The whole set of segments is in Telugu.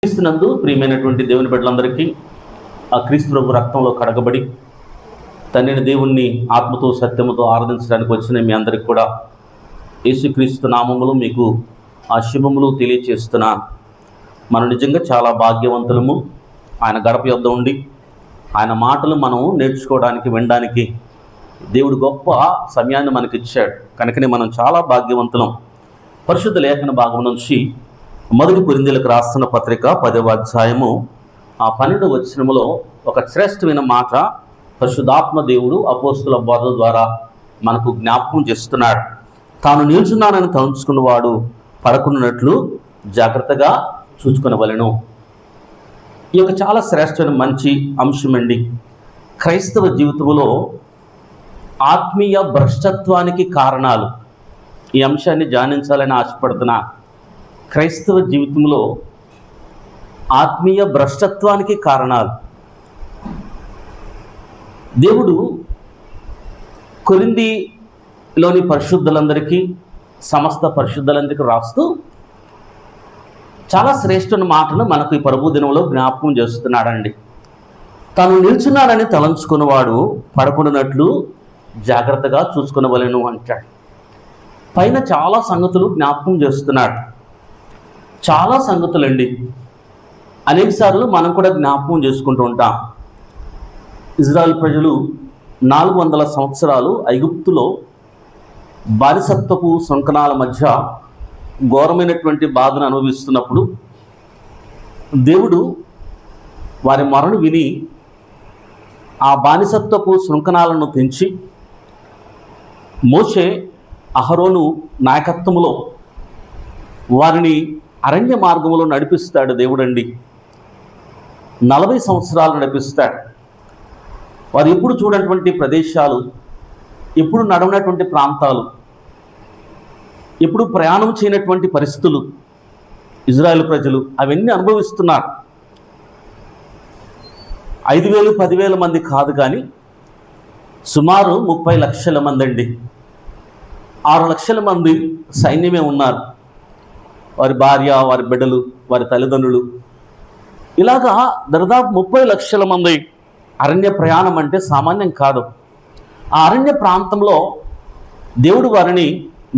క్రీస్తునందు ప్రియమైనటువంటి దేవుని బిడ్డలందరికీ ఆ క్రీస్తు ప్రభు రక్తంలో కడగబడి తండ్రిని దేవుణ్ణి ఆత్మతో సత్యముతో ఆరాధించడానికి వచ్చిన మీ అందరికి కూడా యేసుక్రీస్తు నామములు మీకు ఆ శుభములు తెలియచేస్తున్నాను. మనం నిజంగా చాలా భాగ్యవంతులము. ఆయన గడప యొద్ద ఉండి ఆయన మాటలు మనం నేర్చుకోవడానికి వినడానికి దేవుడు గొప్ప సమయాన్ని మనకిచ్చాడు. కనుకనే మనం చాలా భాగ్యవంతులం. పరిశుద్ధ లేఖన భాగం నుంచి మొదటి కొరింథీయులకు రాస్తున్న పత్రిక 10వ అధ్యాయము 12వ వచనములో ఒక శ్రేష్టమైన మాట పరిశుద్ధాత్మ దేవుడు అపోస్తుల బోధ ద్వారా మనకు జ్ఞాపకం చేస్తున్నాడు. తాను నిల్చున్నానని తలంచుకున్నవాడు పడకున్నట్లు జాగ్రత్తగా చూసుకునవలెను. ఈ యొక్క చాలా శ్రేష్టమైన మంచి అంశం అండి. క్రైస్తవ జీవితంలో ఆత్మీయ భ్రష్టత్వానికి కారణాలు, ఈ అంశాన్ని ధ్యానించాలని ఆశపడుతున్నా. క్రైస్తవ జీవితంలో ఆత్మీయ భ్రష్టత్వానికి కారణాలు. దేవుడు కొరింథీలోని పరిశుద్ధులందరికీ, సమస్త పరిశుద్ధులందరికీ రాస్తూ చాలా శ్రేష్టమైన మాటను మనకు ఈ ప్రభు దినంలో జ్ఞాపకం చేస్తున్నాడండి. తాను నిల్చున్నాడని తలంచుకున్నవాడు పడకున్నట్లు జాగ్రత్తగా చూసుకునవలెను అంటాడు. పైన చాలా సంగతులు జ్ఞాపకం చేస్తున్నాడు. చాలా సంగతులండి. అనేకసార్లు మనం కూడా జ్ఞాపకం చేసుకుంటూ ఉంటాం. ఇజ్రాయెల్ ప్రజలు 400 సంవత్సరాలు ఐగుప్తులో బానిసత్వపు సుంకనాల మధ్య ఘోరమైనటువంటి బాధను అనుభవిస్తున్నప్పుడు దేవుడు వారి మొరను విని ఆ బానిసత్వపు సుంకనాలను పెంచి మోషే అహరోను నాయకత్వములో వారిని అరణ్య మార్గంలో నడిపిస్తాడు దేవుడండి. 40 సంవత్సరాలు నడిపిస్తాడు. వారు ఎప్పుడు చూడనటువంటి ప్రదేశాలు, ఎప్పుడు నడవనటువంటి ప్రాంతాలు, ఎప్పుడు ప్రయాణం చేయనటువంటి పరిస్థితులు ఇజ్రాయెల్ ప్రజలు అవన్నీ అనుభవిస్తున్నారు. 5,000 10,000 మంది కాదు, కానీ సుమారు 30 లక్షల మంది అండి. 6 లక్షల మంది సైన్యమే ఉన్నారు. వారి భార్య, వారి బిడ్డలు, వారి తల్లిదండ్రులు, ఇలాగా దాదాపు 30 లక్షల మంది. అరణ్య ప్రయాణం అంటే సామాన్యం కాదు. ఆ అరణ్య ప్రాంతంలో దేవుడు వారిని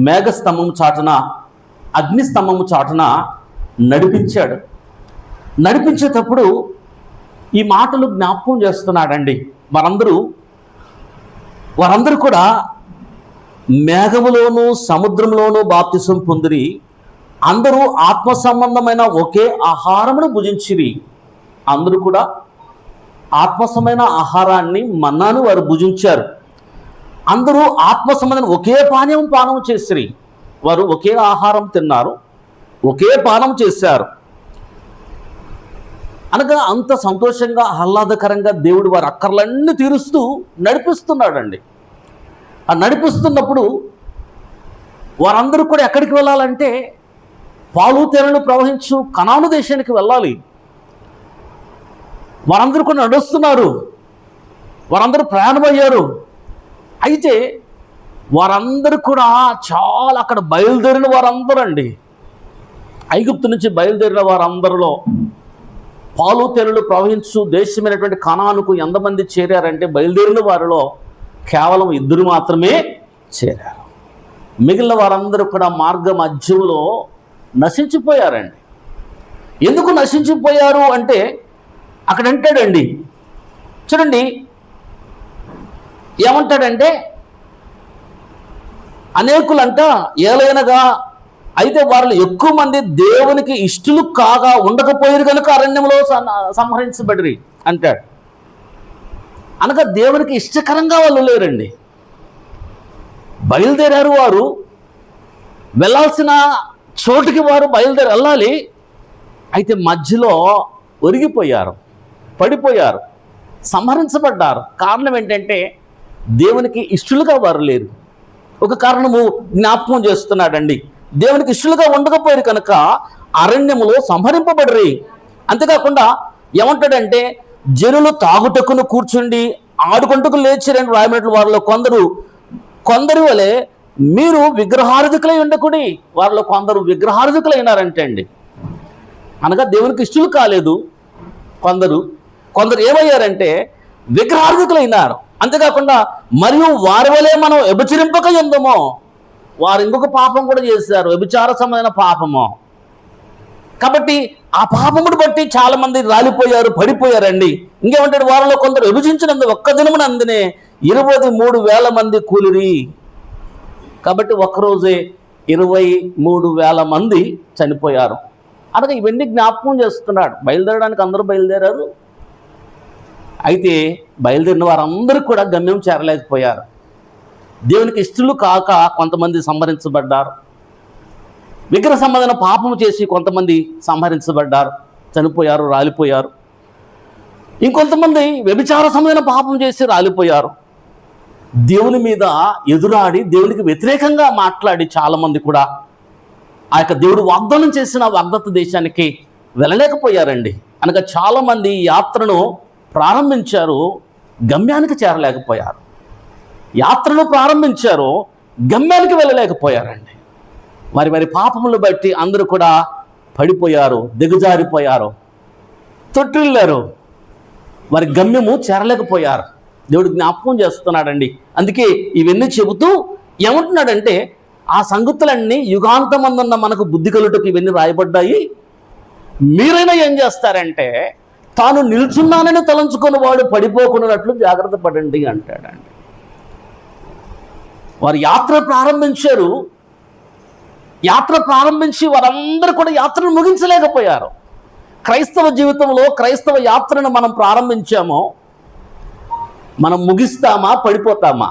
మేఘస్తంభము చాటున, అగ్నిస్తంభము చాటున నడిపించాడు. నడిపించేటప్పుడు ఈ మాటలు జ్ఞాపకం చేస్తున్నాడండి. వారందరూ కూడా మేఘములోనూ సముద్రంలోనూ బాప్తిసం పొందిరి. అందరూ ఆత్మ సంబంధమైన ఒకే ఆహారమును భుజించిరి. అందరూ కూడా ఆత్మసమైన ఆహారాన్ని, మన్నాను వారు భుజించారు. అందరూ ఆత్మ సంబంధం ఒకే పానం చేసిరి. వారు ఒకే ఆహారం తిన్నారు, ఒకే పానం చేశారు. అనగా అంత సంతోషంగా, ఆహ్లాదకరంగా దేవుడు వారి అక్కర్లన్నీ తీరుస్తూ నడిపిస్తున్నాడండి. ఆ నడిపిస్తున్నప్పుడు వారందరూ కూడా ఎక్కడికి వెళ్ళాలంటే పాలు తేనెలు ప్రవహించు కనాను దేశానికి వెళ్ళాలి. వారందరూ కూడా నడుస్తున్నారు, వారందరూ ప్రయాణమయ్యారు. అయితే వారందరూ కూడా చాలా అక్కడ బయలుదేరిన వారందరూ అండి. ఐగుప్తు నుంచి బయలుదేరిన వారందరిలో పాలు తేనెలు ప్రవహించు దేశమైనటువంటి కనానుకు ఎంతమంది చేరారంటే బయలుదేరిన వారిలో కేవలం 2 మాత్రమే చేరారు. మిగిలిన వారందరూ కూడా మార్గ మధ్యంలో నశించిపోయారండి. ఎందుకు నశించిపోయారు అంటే అక్కడ అంటాడండి, చూడండి ఏమంటాడంటే, అనేకులంట ఏలైనగా అయితే వారిలో ఎక్కువ మంది దేవునికి ఇష్టలు కాగా ఉండకపోయారు కనుక అరణ్యంలో సంహరించబడిరి అంటాడు. అనగా దేవునికి ఇష్టకరంగా వాళ్ళు లేరండి. బయలుదేరారు, వారు వెళ్ళాల్సిన చోటుకి వారు బయలుదేరి వెళ్ళాలి. అయితే మధ్యలో ఒరిగిపోయారు, పడిపోయారు, సంహరించబడ్డారు. కారణం ఏంటంటే దేవునికి ఇష్టలుగా వారు లేరు. ఒక కారణము జ్ఞాపకం చేస్తున్నాడండి. దేవునికి ఇష్టలుగా ఉండకపోయారు కనుక అరణ్యములో సంహరింపబడిరి. అంతేకాకుండా ఏమంటాడంటే, జనులు తాగుటకును కూర్చుండి ఆడుకుంటకు లేచిరని రాయబడిన వారిలో కొందరు వలె మీరు విగ్రహారాధికులై ఉండకుడి. వారిలో కొందరు విగ్రహారాధికులైనారంటే అండి. అనగా దేవునికి ఇష్టలు కాలేదు కొందరు ఏమయ్యారంటే విగ్రహార్థికులైనారు. అంతేకాకుండా మరియు వారి వలె మనం వ్యభిచరింపక ఎందుమో వారు ఇంకొక పాపం కూడా చేశారు, వ్యభిచార సంబంధమైన పాపము. కాబట్టి ఆ పాపమును బట్టి చాలా మంది రాలిపోయారు, పడిపోయారండి. ఇంకేమంటాడు, వారిలో కొందరు విభజించినందు ఒక్క దినమునందునే 23,000 మంది కూలిరి. కాబట్టి ఒక్కరోజే 23,000 మంది చనిపోయారు. అనగా ఇవన్నీ జ్ఞాపకం చేస్తున్నాడు. బయలుదేరడానికి అందరూ బయలుదేరారు. అయితే బయలుదేరిన వారందరూ కూడా గమ్యం చేరలేకపోయారు. దేవునికి ఇష్టలు కాక కొంతమంది సంహరించబడ్డారు. విగ్రహ సంబంధమైన పాపము చేసి కొంతమంది సంహరించబడ్డారు, చనిపోయారు, రాలిపోయారు. ఇంకొంతమంది వ్యభిచార సంబంధమైన పాపం చేసి రాలిపోయారు. దేవుని మీద ఎదురాడి దేవునికి వ్యతిరేకంగా మాట్లాడి చాలామంది కూడా ఆ యొక్క దేవుడు వాగ్దానం చేసిన వాగ్దత్త దేశానికి వెళ్ళలేకపోయారండి. అనగా చాలామంది యాత్రను ప్రారంభించారు, గమ్యానికి చేరలేకపోయారు. యాత్రను ప్రారంభించారు, గమ్యానికి వెళ్ళలేకపోయారండి. వారి పాపములు బట్టి అందరూ కూడా పడిపోయారు, దిగజారిపోయారు, తొట్టిల్లారు. వారి గమ్యము చేరలేకపోయారు. దేవుడు జ్ఞాపకం చేస్తున్నాడండి. అందుకే ఇవన్నీ చెబుతూ ఏమంటున్నాడంటే, ఆ సంగతులన్నీ యుగాంతమందున్న మనకు బుద్ధి కలుటకు ఇవన్నీ రాయబడ్డాయి. మీరైనా ఏం చేస్తారంటే, తాను నిల్చున్నానని తలంచుకొని వాడు పడిపోకున్నట్లు జాగ్రత్త పడండి అంటాడండి. వారు యాత్ర ప్రారంభించారు. యాత్ర ప్రారంభించి వారందరూ కూడా యాత్రను ముగించలేకపోయారు. క్రైస్తవ జీవితంలో క్రైస్తవ యాత్రను మనం ప్రారంభించామో, మనం ముగిస్తామా, పడిపోతామా?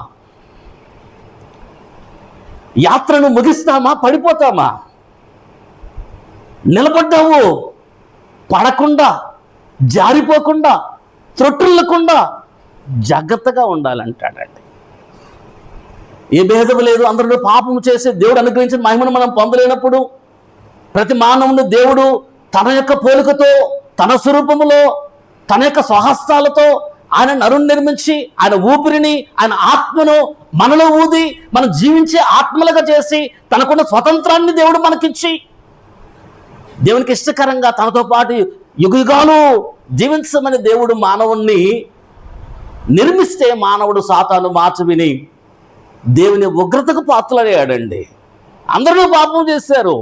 యాత్రను ముగిస్తామా, పడిపోతామా? నిలబడ్డావు, పడకుండా, జారిపోకుండా, త్రొట్టుల్లకుండా జాగ్రత్తగా ఉండాలంటాడండి. ఏ భేదం లేదు. అందరిలో పాపం చేసి దేవుడు అనుగ్రహించిన మహిమను మనం పొందలేనప్పుడు, ప్రతి మానవుని దేవుడు తన యొక్క పోలికతో, తన స్వరూపములో, తన యొక్క స్వహస్తాలతో ఆయన నరుని నిర్మించి, ఆయన ఊపిరిని, ఆయన ఆత్మను మనలో ఊది మనం జీవించే ఆత్మలుగా చేసి, తనకున్న స్వతంత్రాన్ని దేవుడు మనకిచ్చి, దేవునికి ఇష్టకరంగా తనతో పాటు యుగాలు జీవించమని దేవుడు మానవుణ్ణి నిర్మిస్తే, మానవుడు సాతాను మాట విని దేవుని ఉగ్రతకు పాత్రలయ్యాడండి. అందరూ పాపం చేశారు,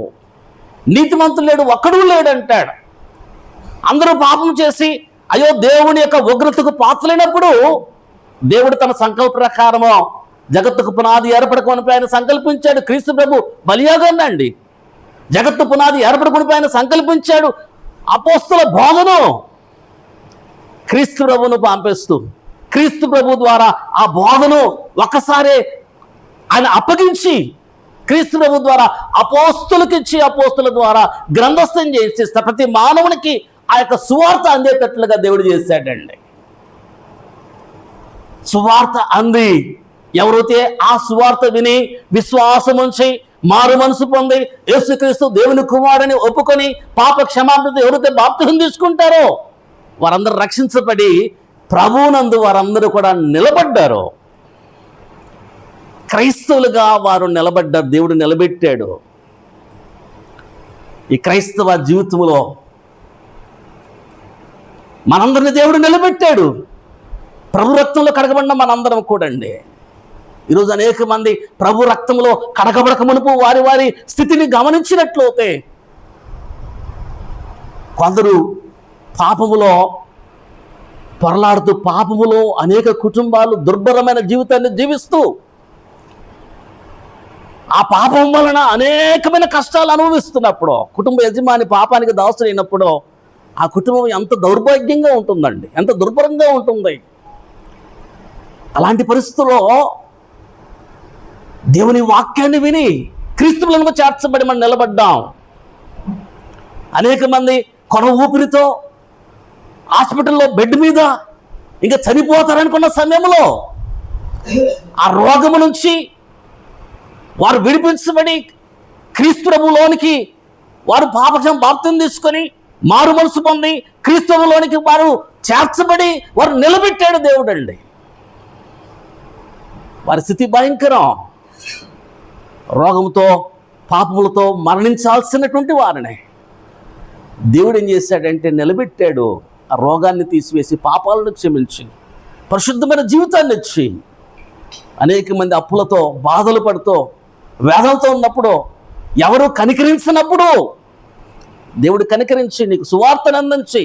నీతిమంతులు లేడు, ఒక్కడూ లేడంటాడు. అందరూ పాపం చేసి అయ్యో దేవుని యొక్క ఉగ్రతకు పాత్రలైనప్పుడు, దేవుడు తన సంకల్ప ప్రకారము జగత్తుకు పునాది ఏర్పడకొని ఆయన సంకల్పించాడు. క్రీస్తు ప్రభు బలియాగాన్ని అండి. జగత్తు పునాది ఏర్పడకొని ఆయన సంకల్పించాడు. అపోస్తల బోధను క్రీస్తు ప్రభువును పంపిస్తూ, క్రీస్తు ప్రభు ద్వారా ఆ బోధను ఒక్కసారి ఆయన అప్పగించి, క్రీస్తు ప్రభు ద్వారా అపోస్తులకు ఇచ్చి, అపోస్తుల ద్వారా గ్రంథస్థం చేసి ప్రతి మానవునికి ఆ యొక్క సువార్త అందేటట్లుగా దేవుడు చేశాడండి. సువార్త అంది ఎవరైతే ఆ సువార్త విని విశ్వాసం ఉంచి మారు మనసు పొంది యేసుక్రీస్తు దేవుని కుమారుని ఒప్పుకొని పాప క్షమాపణ ఎవరైతే బాప్తిసం తీసుకుంటారో వారందరూ రక్షించబడి ప్రభువునందు వారందరూ కూడా నిలబడ్డారు. క్రైస్తవులుగా వారు నిలబడ్డారు, దేవుడు నిలబెట్టాడు. ఈ క్రైస్తవ జీవితంలో మనందరిని దేవుడు నిలబెట్టాడు. ప్రభు రక్తంలో కడగబడిన మనందరం కూడా అండి. ఈరోజు అనేక మంది ప్రభు రక్తంలో కడగబడక మునుపు వారి వారి స్థితిని గమనించినట్లయితే, కొందరు పాపములో పొరలాడుతూ, పాపములో అనేక కుటుంబాలు దుర్భరమైన జీవితాన్ని జీవిస్తూ, ఆ పాపం వలన అనేకమైన కష్టాలు అనుభవిస్తున్నప్పుడు, కుటుంబ యజమాని పాపానికి దాసుడైనప్పుడు ఆ కుటుంబం ఎంత దౌర్భాగ్యంగా ఉంటుందండి, ఎంత దుర్భరంగా ఉంటుంది. అలాంటి పరిస్థితుల్లో దేవుని వాక్యాన్ని విని క్రీస్తువులను చేర్చబడి మనం నిలబడ్డాం. అనేక మంది కొన ఊపిరితో హాస్పిటల్లో బెడ్ మీద ఇంకా చనిపోతారనుకున్న సమయంలో ఆ రోగము నుంచి వారు విడిపించబడి క్రీస్తు ప్రభువులోనికి వారు పాపక్షం బాప్తిసం తీసుకొని మారు మనసు పొంది క్రీస్తువులోనికి వారు చేర్చబడి వారు నిలబెట్టాడు దేవుడు అండి. వారి స్థితి భయంకరం. రోగంతో పాపములతో మరణించాల్సినటువంటి వారిని దేవుడు ఏం చేశాడంటే నిలబెట్టాడు. ఆ రోగాన్ని తీసివేసి పాపాలను క్షమించి పరిశుద్ధమైన జీవితాన్ని ఇచ్చి అనేక మంది అప్పులతో బాధలు పడుతూ వేదనతో ఉన్నప్పుడు ఎవరు కనికరించినప్పుడు దేవుడు కనికరించి నీకు సువార్తను అందించి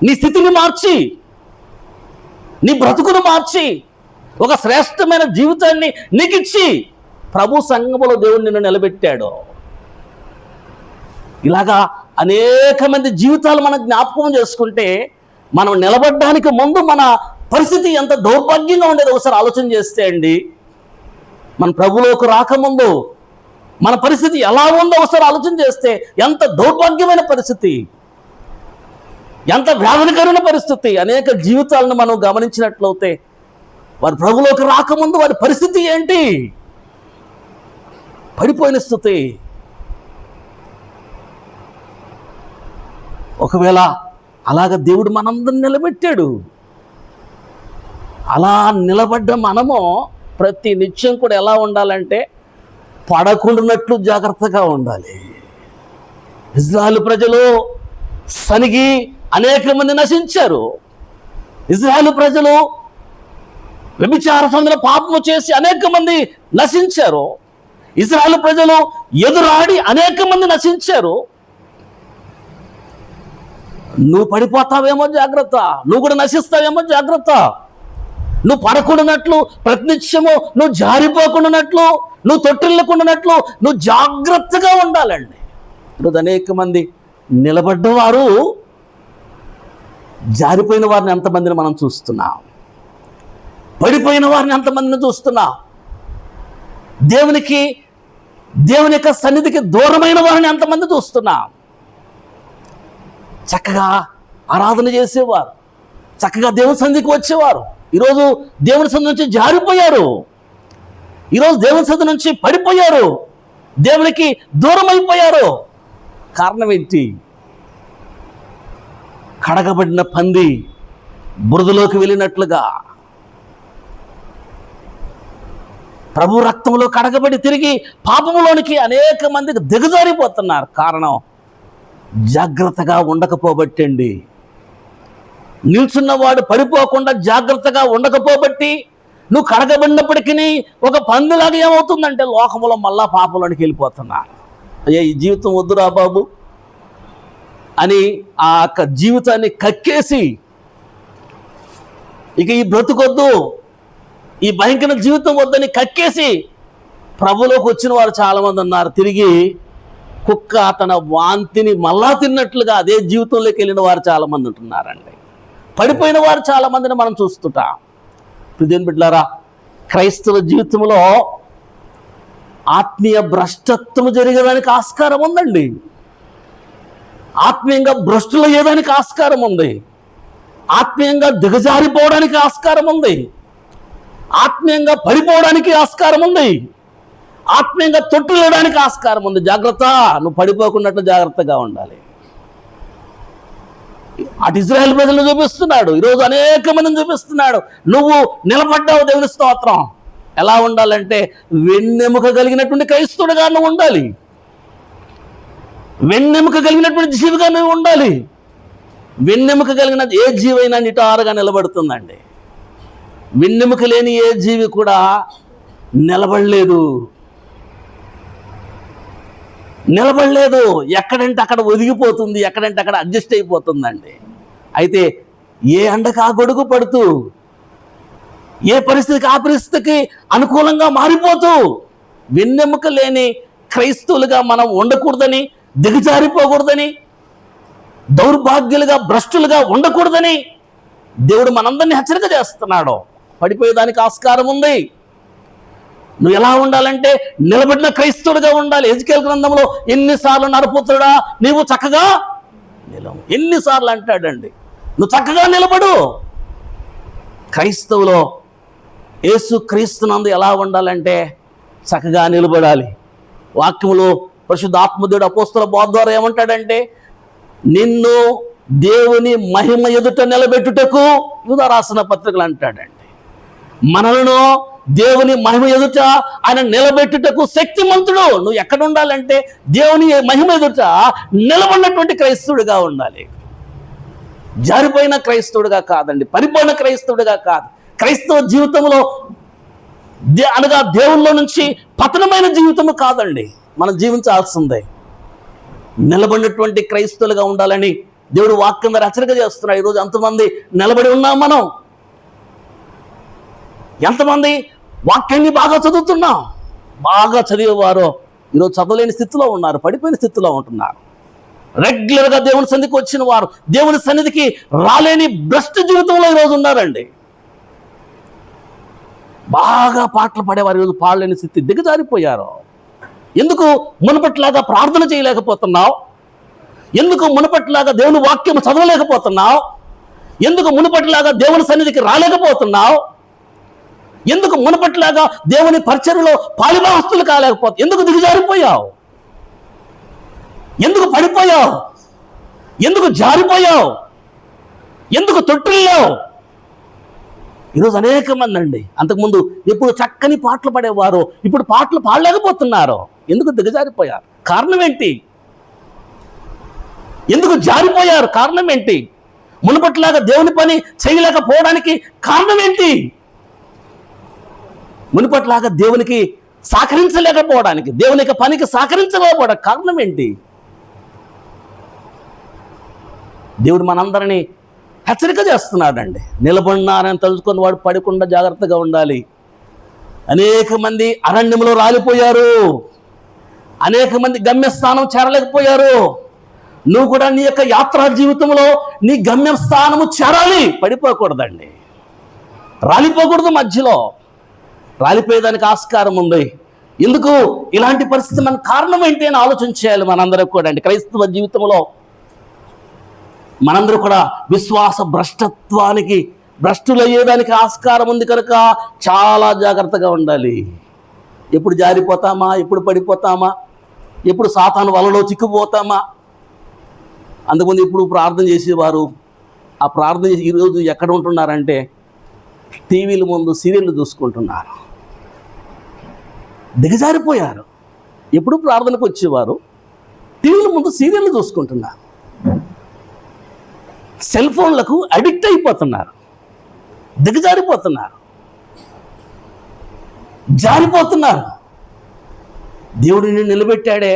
నీ స్థితిని మార్చి నీ బ్రతుకును మార్చి ఒక శ్రేష్టమైన జీవితాన్ని నీకు ఇచ్చి ప్రభు సంఘములో దేవుడు నిన్ను నిలబెట్టాడు. ఇలాగా అనేక మంది జీవితాలు మనం జ్ఞాపకం చేసుకుంటే మనం నిలబడడానికి ముందు మన పరిస్థితి ఎంత దౌర్భాగ్యంగా ఉండేది ఒకసారి ఆలోచన చేస్తే అండి. మన ప్రభులోకి రాకముందు మన పరిస్థితి ఎలా ఉందో ఒకసారి ఆలోచన చేస్తే ఎంత దౌర్భాగ్యమైన పరిస్థితి, ఎంత వేదనకరమైన పరిస్థితి. అనేక జీవితాలను మనం గమనించినట్లయితే వారి ప్రభులోకి రాకముందు వారి పరిస్థితి ఏంటి? పడిపోయిన స్థితి. ఒకవేళ అలాగ దేవుడు మనందరిని నిలబెట్టాడు. అలా నిలబడ్డ మనము ప్రతి నిత్యం కూడా ఎలా ఉండాలంటే పడకుండానట్లు జాగ్రత్తగా ఉండాలి. ఇజ్రాయేలు ప్రజలు సనిగి అనేక మంది నశించారు. ఇజ్రాయేలు ప్రజలు వ్యభిచార సంబంధ పాపము చేసి అనేక మంది నశించారు. ఇజ్రాయేలు ప్రజలు ఎదురాడి అనేక మంది నశించారు. నువ్వు పడిపోతావేమో జాగ్రత్త, నువ్వు కూడా నశిస్తావేమో జాగ్రత్త. నువ్వు పడకుండానట్లు ప్రతినిత్యము నువ్వు జారిపోకుండానట్లు నువ్వు తొట్టిల్లకుండానట్లు నువ్వు జాగ్రత్తగా ఉండాలండి. ఈరోజు అనేక మంది నిలబడ్డవారు జారిపోయిన వారిని ఎంతమందిని మనం చూస్తున్నాం, పడిపోయిన వారిని ఎంతమందిని చూస్తున్నాం, దేవుని యొక్క సన్నిధికి దూరమైన వారిని ఎంతమంది చూస్తున్నాం. చక్కగా ఆరాధన చేసేవారు, చక్కగా దేవుని సన్నిధికి వచ్చేవారు ఈరోజు దేవుని సన్నిధి నుంచి జారిపోయారు. ఈరోజు దేవుని సన్నిధి నుంచి పడిపోయారు, దేవునికి దూరం అయిపోయారు. కారణం ఏంటి? కడగబడిన పంది బురదలోకి వెళ్ళినట్లుగా ప్రభు రక్తంలో కడగబడి తిరిగి పాపములోనికి అనేక మందికి దిగజారిపోతున్నారు. కారణం జాగ్రత్తగా ఉండకపోబట్టండి. నిల్చున్నవాడు పడిపోకుండా జాగ్రత్తగా ఉండకపోబట్టి నువ్వు కడగబడినప్పటికీ ఒక పందిలాగా ఏమవుతుందంటే లోకములో మళ్ళా పాపంలోనికి వెళ్ళిపోతున్నారు. అయ్యా ఈ జీవితం వద్దురా బాబు అని ఆ యొక్క జీవితాన్ని కక్కేసి ఇక ఈ బ్రతుకొద్దు, ఈ భయంకర జీవితం వద్దని కక్కేసి ప్రభులోకి వచ్చిన వారు చాలామంది ఉన్నారు. తిరిగి కుక్క తన వాంతిని మళ్ళా తిన్నట్లుగా అదే జీవితంలోకి వెళ్ళిన వారు చాలామంది ఉంటున్నారండి. పడిపోయిన వారు చాలామందిని మనం చూస్తుంటాం. ప్రియమైన బిడ్డలారా, క్రైస్తవ జీవితంలో ఆత్మీయ భ్రష్టత్వం జరిగేదానికి ఆస్కారం ఉందండి. ఆత్మీయంగా భ్రష్టులు అయ్యేదానికి ఆస్కారం ఉంది. ఆత్మీయంగా దిగజారిపోవడానికి ఆస్కారం ఉంది. ఆత్మీయంగా పడిపోవడానికి ఆస్కారం ఉంది. ఆత్మీయంగా తొట్టిల్లడానికి ఆస్కారం ఉంది. జాగ్రత్త, నువ్వు పడిపోకున్నట్లు జాగ్రత్తగా ఉండాలి. అటు ఇజ్రాయేల్ ప్రజలను చూపిస్తున్నాడు, ఈరోజు అనేక మందిని చూపిస్తున్నాడు. నువ్వు నిలబడ్డావు, దేవుని స్తోత్రం. ఎలా ఉండాలంటే వెన్నెముక కలిగినటువంటి క్రైస్తవుడిగా నువ్వు ఉండాలి. వెన్నెముక కలిగినటువంటి జీవిగా నువ్వు ఉండాలి. వెన్నెముక కలిగిన ఏ జీవైనా నిటారుగా నిలబడుతుందండి. వెన్నెముక లేని ఏ జీవి కూడా నిలబడలేదు. ఎక్కడంటే అక్కడ ఒదిగిపోతుంది, ఎక్కడంటే అక్కడ అడ్జస్ట్ అయిపోతుందండి. అయితే ఏ ఎండకు ఆ గొడుగు పడుతూ, ఏ పరిస్థితికి ఆ పరిస్థితికి అనుకూలంగా మారిపోతూ వెన్నెముక లేని క్రైస్తవులుగా మనం ఉండకూడదని, దిగజారిపోకూడదని, దౌర్భాగ్యులుగా భ్రష్టులుగా ఉండకూడదని దేవుడు మనందరినీ హెచ్చరిక చేస్తున్నాడు. పడిపోయేదానికి ఆస్కారం ఉంది. నువ్వు ఎలా ఉండాలంటే నిలబడిన క్రైస్తవుడిగా ఉండాలి. హెజ్కేలు గ్రంథంలో ఎన్నిసార్లు నరపుత్రుడా నీవు చక్కగా నిలవు, ఎన్నిసార్లు అంటాడండి. నువ్వు చక్కగా నిలబడు. క్రైస్తవులో యేసు క్రీస్తునందు ఎలా ఉండాలంటే చక్కగా నిలబడాలి. వాక్యములో పరిశుద్ధాత్మదేవుడు అపోస్తల బోధ ద్వారా ఏమంటాడంటే నిన్ను దేవుని మహిమ ఎదుట నిలబెట్టుటకు యూదా రాసిన పత్రికలు అంటాడండి. మనలను దేవుని మహిమ ఎదుట ఆయన నిలబెట్టుటకు శక్తిమంతుడు. నువ్వు ఎక్కడ ఉండాలంటే దేవుని మహిమ ఎదుట నిలబడినటువంటి క్రైస్తవుడిగా ఉండాలి. జారిపోయిన క్రైస్తవుడిగా కాదండి, పరిపూర్ణ క్రైస్తవుడిగా కాదు. క్రైస్తవ జీవితంలో అనగా దేవుల్లో నుంచి పతనమైన జీవితము కాదండి మనం జీవించాల్సిందే. నిలబడినటువంటి క్రైస్తవులుగా ఉండాలని దేవుడు వాక్యం ద్వారా హెచ్చరిక చేస్తున్నాడు. ఈరోజు ఎంతమంది నిలబడి ఉన్నాం? మనం ఎంతమంది వాక్యాన్ని బాగా చదువుతున్నాం? బాగా చదివేవారు ఈరోజు చదవలేని స్థితిలో ఉన్నారు, పడిపోయిన స్థితిలో ఉంటున్నారు. రెగ్యులర్గా దేవుని సన్నిధికి వచ్చిన వారు దేవుని సన్నిధికి రాలేని భ్రష్ట జీవితంలో ఈరోజు ఉన్నారండి. బాగా పాటలు పాడేవారు ఈరోజు పాడలేని స్థితి, దిగజారిపోయారు. ఎందుకు మునుపట్లాగా ప్రార్థన చేయలేకపోతున్నావు? ఎందుకు మునుపట్లాగా దేవుని వాక్యం చదవలేకపోతున్నావు? ఎందుకు మునుపట్లాగా దేవుని సన్నిధికి రాలేకపోతున్నావు? ఎందుకు మునుపట్లాగా దేవుని పరిచర్యలో పాలిభాగస్తులు కాలేకపోతావు? ఎందుకు దిగజారిపోయావు? ఎందుకు పడిపోయావు? ఎందుకు జారిపోయావు? ఎందుకు తొట్టిల్లావు? ఈరోజు అనేక మంది అండి అంతకుముందు ఎప్పుడు చక్కని పాటలు పాడేవారు ఇప్పుడు పాటలు పాడలేకపోతున్నారు. ఎందుకు దిగజారిపోయారు? కారణం ఏంటి? ఎందుకు జారిపోయారు? కారణం ఏంటి? మునుపట్లాగా దేవుని పని చేయలేకపోవడానికి కారణం ఏంటి? మునుపట్లాగా దేవునికి సహకరించలేకపోవడానికి, దేవుని యొక్క పనికి సహకరించలేకపోవడానికి కారణం ఏంటి? దేవుడు మనందరినీ హెచ్చరిక చేస్తున్నాడండి. నిలబడినారని తలుచుకొని వాడు పడకుండా జాగ్రత్తగా ఉండాలి. అనేక మంది అరణ్యంలో రాలిపోయారు, అనేక మంది గమ్యస్థానం చేరలేకపోయారు. నువ్వు కూడా నీ యొక్క యాత్రా జీవితంలో నీ గమ్యస్థానము చేరాలి, పడిపోకూడదండి, రాలిపోకూడదు. మధ్యలో రాలిపోయేదానికి ఆస్కారం ఉంది. ఎందుకు ఇలాంటి పరిస్థితి? మన కారణం ఏంటి అని ఆలోచించేయాలి మనందరూ కూడా అండి. క్రైస్తవ జీవితంలో మనందరూ కూడా విశ్వాస భ్రష్టత్వానికి, భ్రష్టులయ్యేదానికి ఆస్కారం ఉంది కనుక చాలా జాగ్రత్తగా ఉండాలి. ఎప్పుడు జారిపోతామా, ఎప్పుడు పడిపోతామా, ఎప్పుడు సాతాను వలలో చిక్కుపోతామా. అందుకని ఇప్పుడు ప్రార్థన చేసేవారు ఆ ప్రార్థన చేసి ఈరోజు ఎక్కడ ఉంటున్నారంటే టీవీల ముందు సీరియళ్ళు చూసుకుంటున్నారు, దిగజారిపోయారు. ఎప్పుడు ప్రార్థనకు వచ్చేవారు టీవీల ముందు సీరియళ్ళు చూసుకుంటున్నారు, సెల్ ఫోన్లకు అడిక్ట్ అయిపోతున్నారు, దిగజారిపోతున్నారు, జారిపోతున్నారు. దేవుడు నిన్ను నిలబెట్టాడే,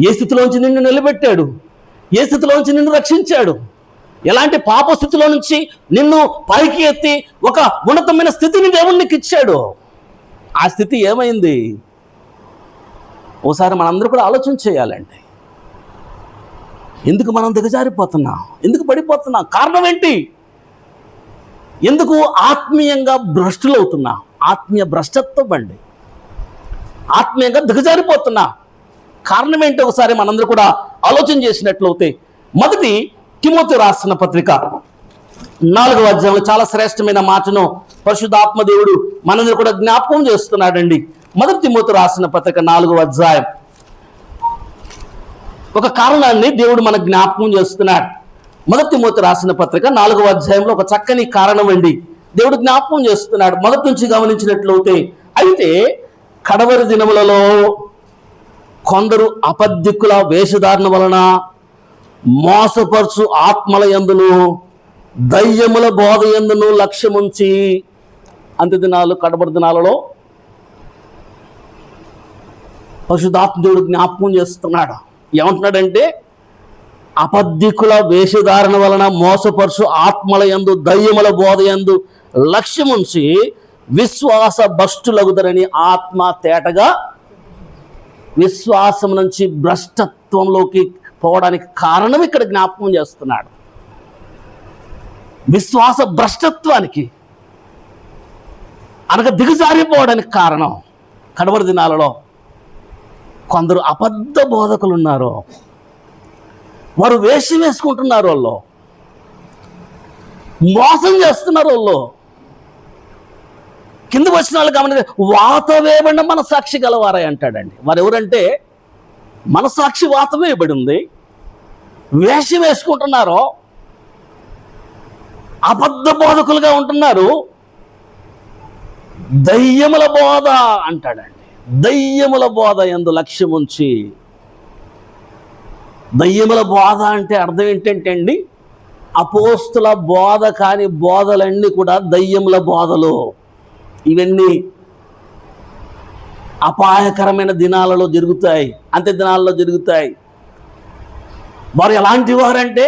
ఏ స్థితిలోంచి నిన్ను నిలబెట్టాడు, ఏ స్థితిలోంచి నిన్ను రక్షించాడు, ఎలాంటి పాప స్థితిలో నుంచి నిన్ను పైకి ఎత్తి ఒక ఉన్నతమైన స్థితిని దేవుడు నీకు ఇచ్చాడు. ఆ స్థితి ఏమైంది? ఓసారి మనందరూ కూడా ఆలోచన చేయాలండి. ఎందుకు మనం దిగజారిపోతున్నాం? ఎందుకు పడిపోతున్నాం? కారణం ఏంటి? ఎందుకు ఆత్మీయంగా భ్రష్టులవుతున్నా? ఆత్మీయ భ్రష్టత్వం అండి. ఆత్మీయంగా దిగజారిపోతున్నా కారణం ఏంటి? ఒకసారి మనందరూ కూడా ఆలోచన చేసినట్లయితే మొదటి తిమోతి రాసిన పత్రిక 4వ అధ్యాయంలో చాలా శ్రేష్టమైన మాటను పరిశుద్ధాత్మ దేవుడు మనందరూ కూడా జ్ఞాపకం చేస్తున్నాడండి. మొదటి తిమోతి రాసిన పత్రిక 4వ అధ్యాయం ఒక కారణాన్ని దేవుడు మనకు జ్ఞాపకం చేస్తున్నాడు. మొదటి తిమోతి రాసిన పత్రిక 4వ అధ్యాయంలో ఒక చక్కని కారణం అండి దేవుడు జ్ఞాపకం చేస్తున్నాడు. మొదటి నుంచి గమనించినట్లయితే, అయితే కడవరి దినములలో కొందరు అబద్ధికుల వేషధారణ వలన మోసపరుచు ఆత్మల యందును దయ్యముల బోధ యందును లక్ష్యముంచి, అంత్య దినాలు కడవరి దినాలలో పరిశుద్ధాత్మ దేవుడు జ్ఞాపకం చేస్తున్నాడు. ఏమంటున్నాడంటే, అబద్ధికుల వేషధారణ వలన మోసపరుచు ఆత్మల యందు దయ్యముల బోధ యందు లక్ష్యముంచి విశ్వాస భ్రష్టులగుదరని ఆత్మ తేటగా విశ్వాసం నుంచి భ్రష్టత్వంలోకి పోవడానికి కారణం ఇక్కడ జ్ఞాపకం చేస్తున్నాడు. విశ్వాస భ్రష్టత్వానికి అనగా దిగజారిపోవడానికి కారణం కడవరి దినాలలో కొందరు అబద్ధ బోధకులు ఉన్నారు. వారు వేషం వేసుకుంటున్నారు, వాళ్ళు మోసం చేస్తున్నారు. వాళ్ళు కింద వచ్చిన వాళ్ళు గమనించి వాత వేయబడిన మనసాక్షి గలవారై అంటాడండి. వారు ఎవరంటే మనసాక్షి వాత వేయబడి ఉంది, వేషం వేసుకుంటున్నారు, అబద్ధ బోధకులుగా ఉంటున్నారు. దయ్యముల బోధ అంటాడండి. దయ్యముల బోధ యందు లక్ష్యం ఉంచి. దయ్యముల బోధ అంటే అర్థం ఏంటంటే అండి, అపోస్తుల బోధ కాని బోధలన్నీ కూడా దయ్యముల బోధలు. ఇవన్నీ అపాయకరమైన దినాలలో జరుగుతాయి, అంత్య దినాలలో జరుగుతాయి. వారు ఎలాంటి వారంటే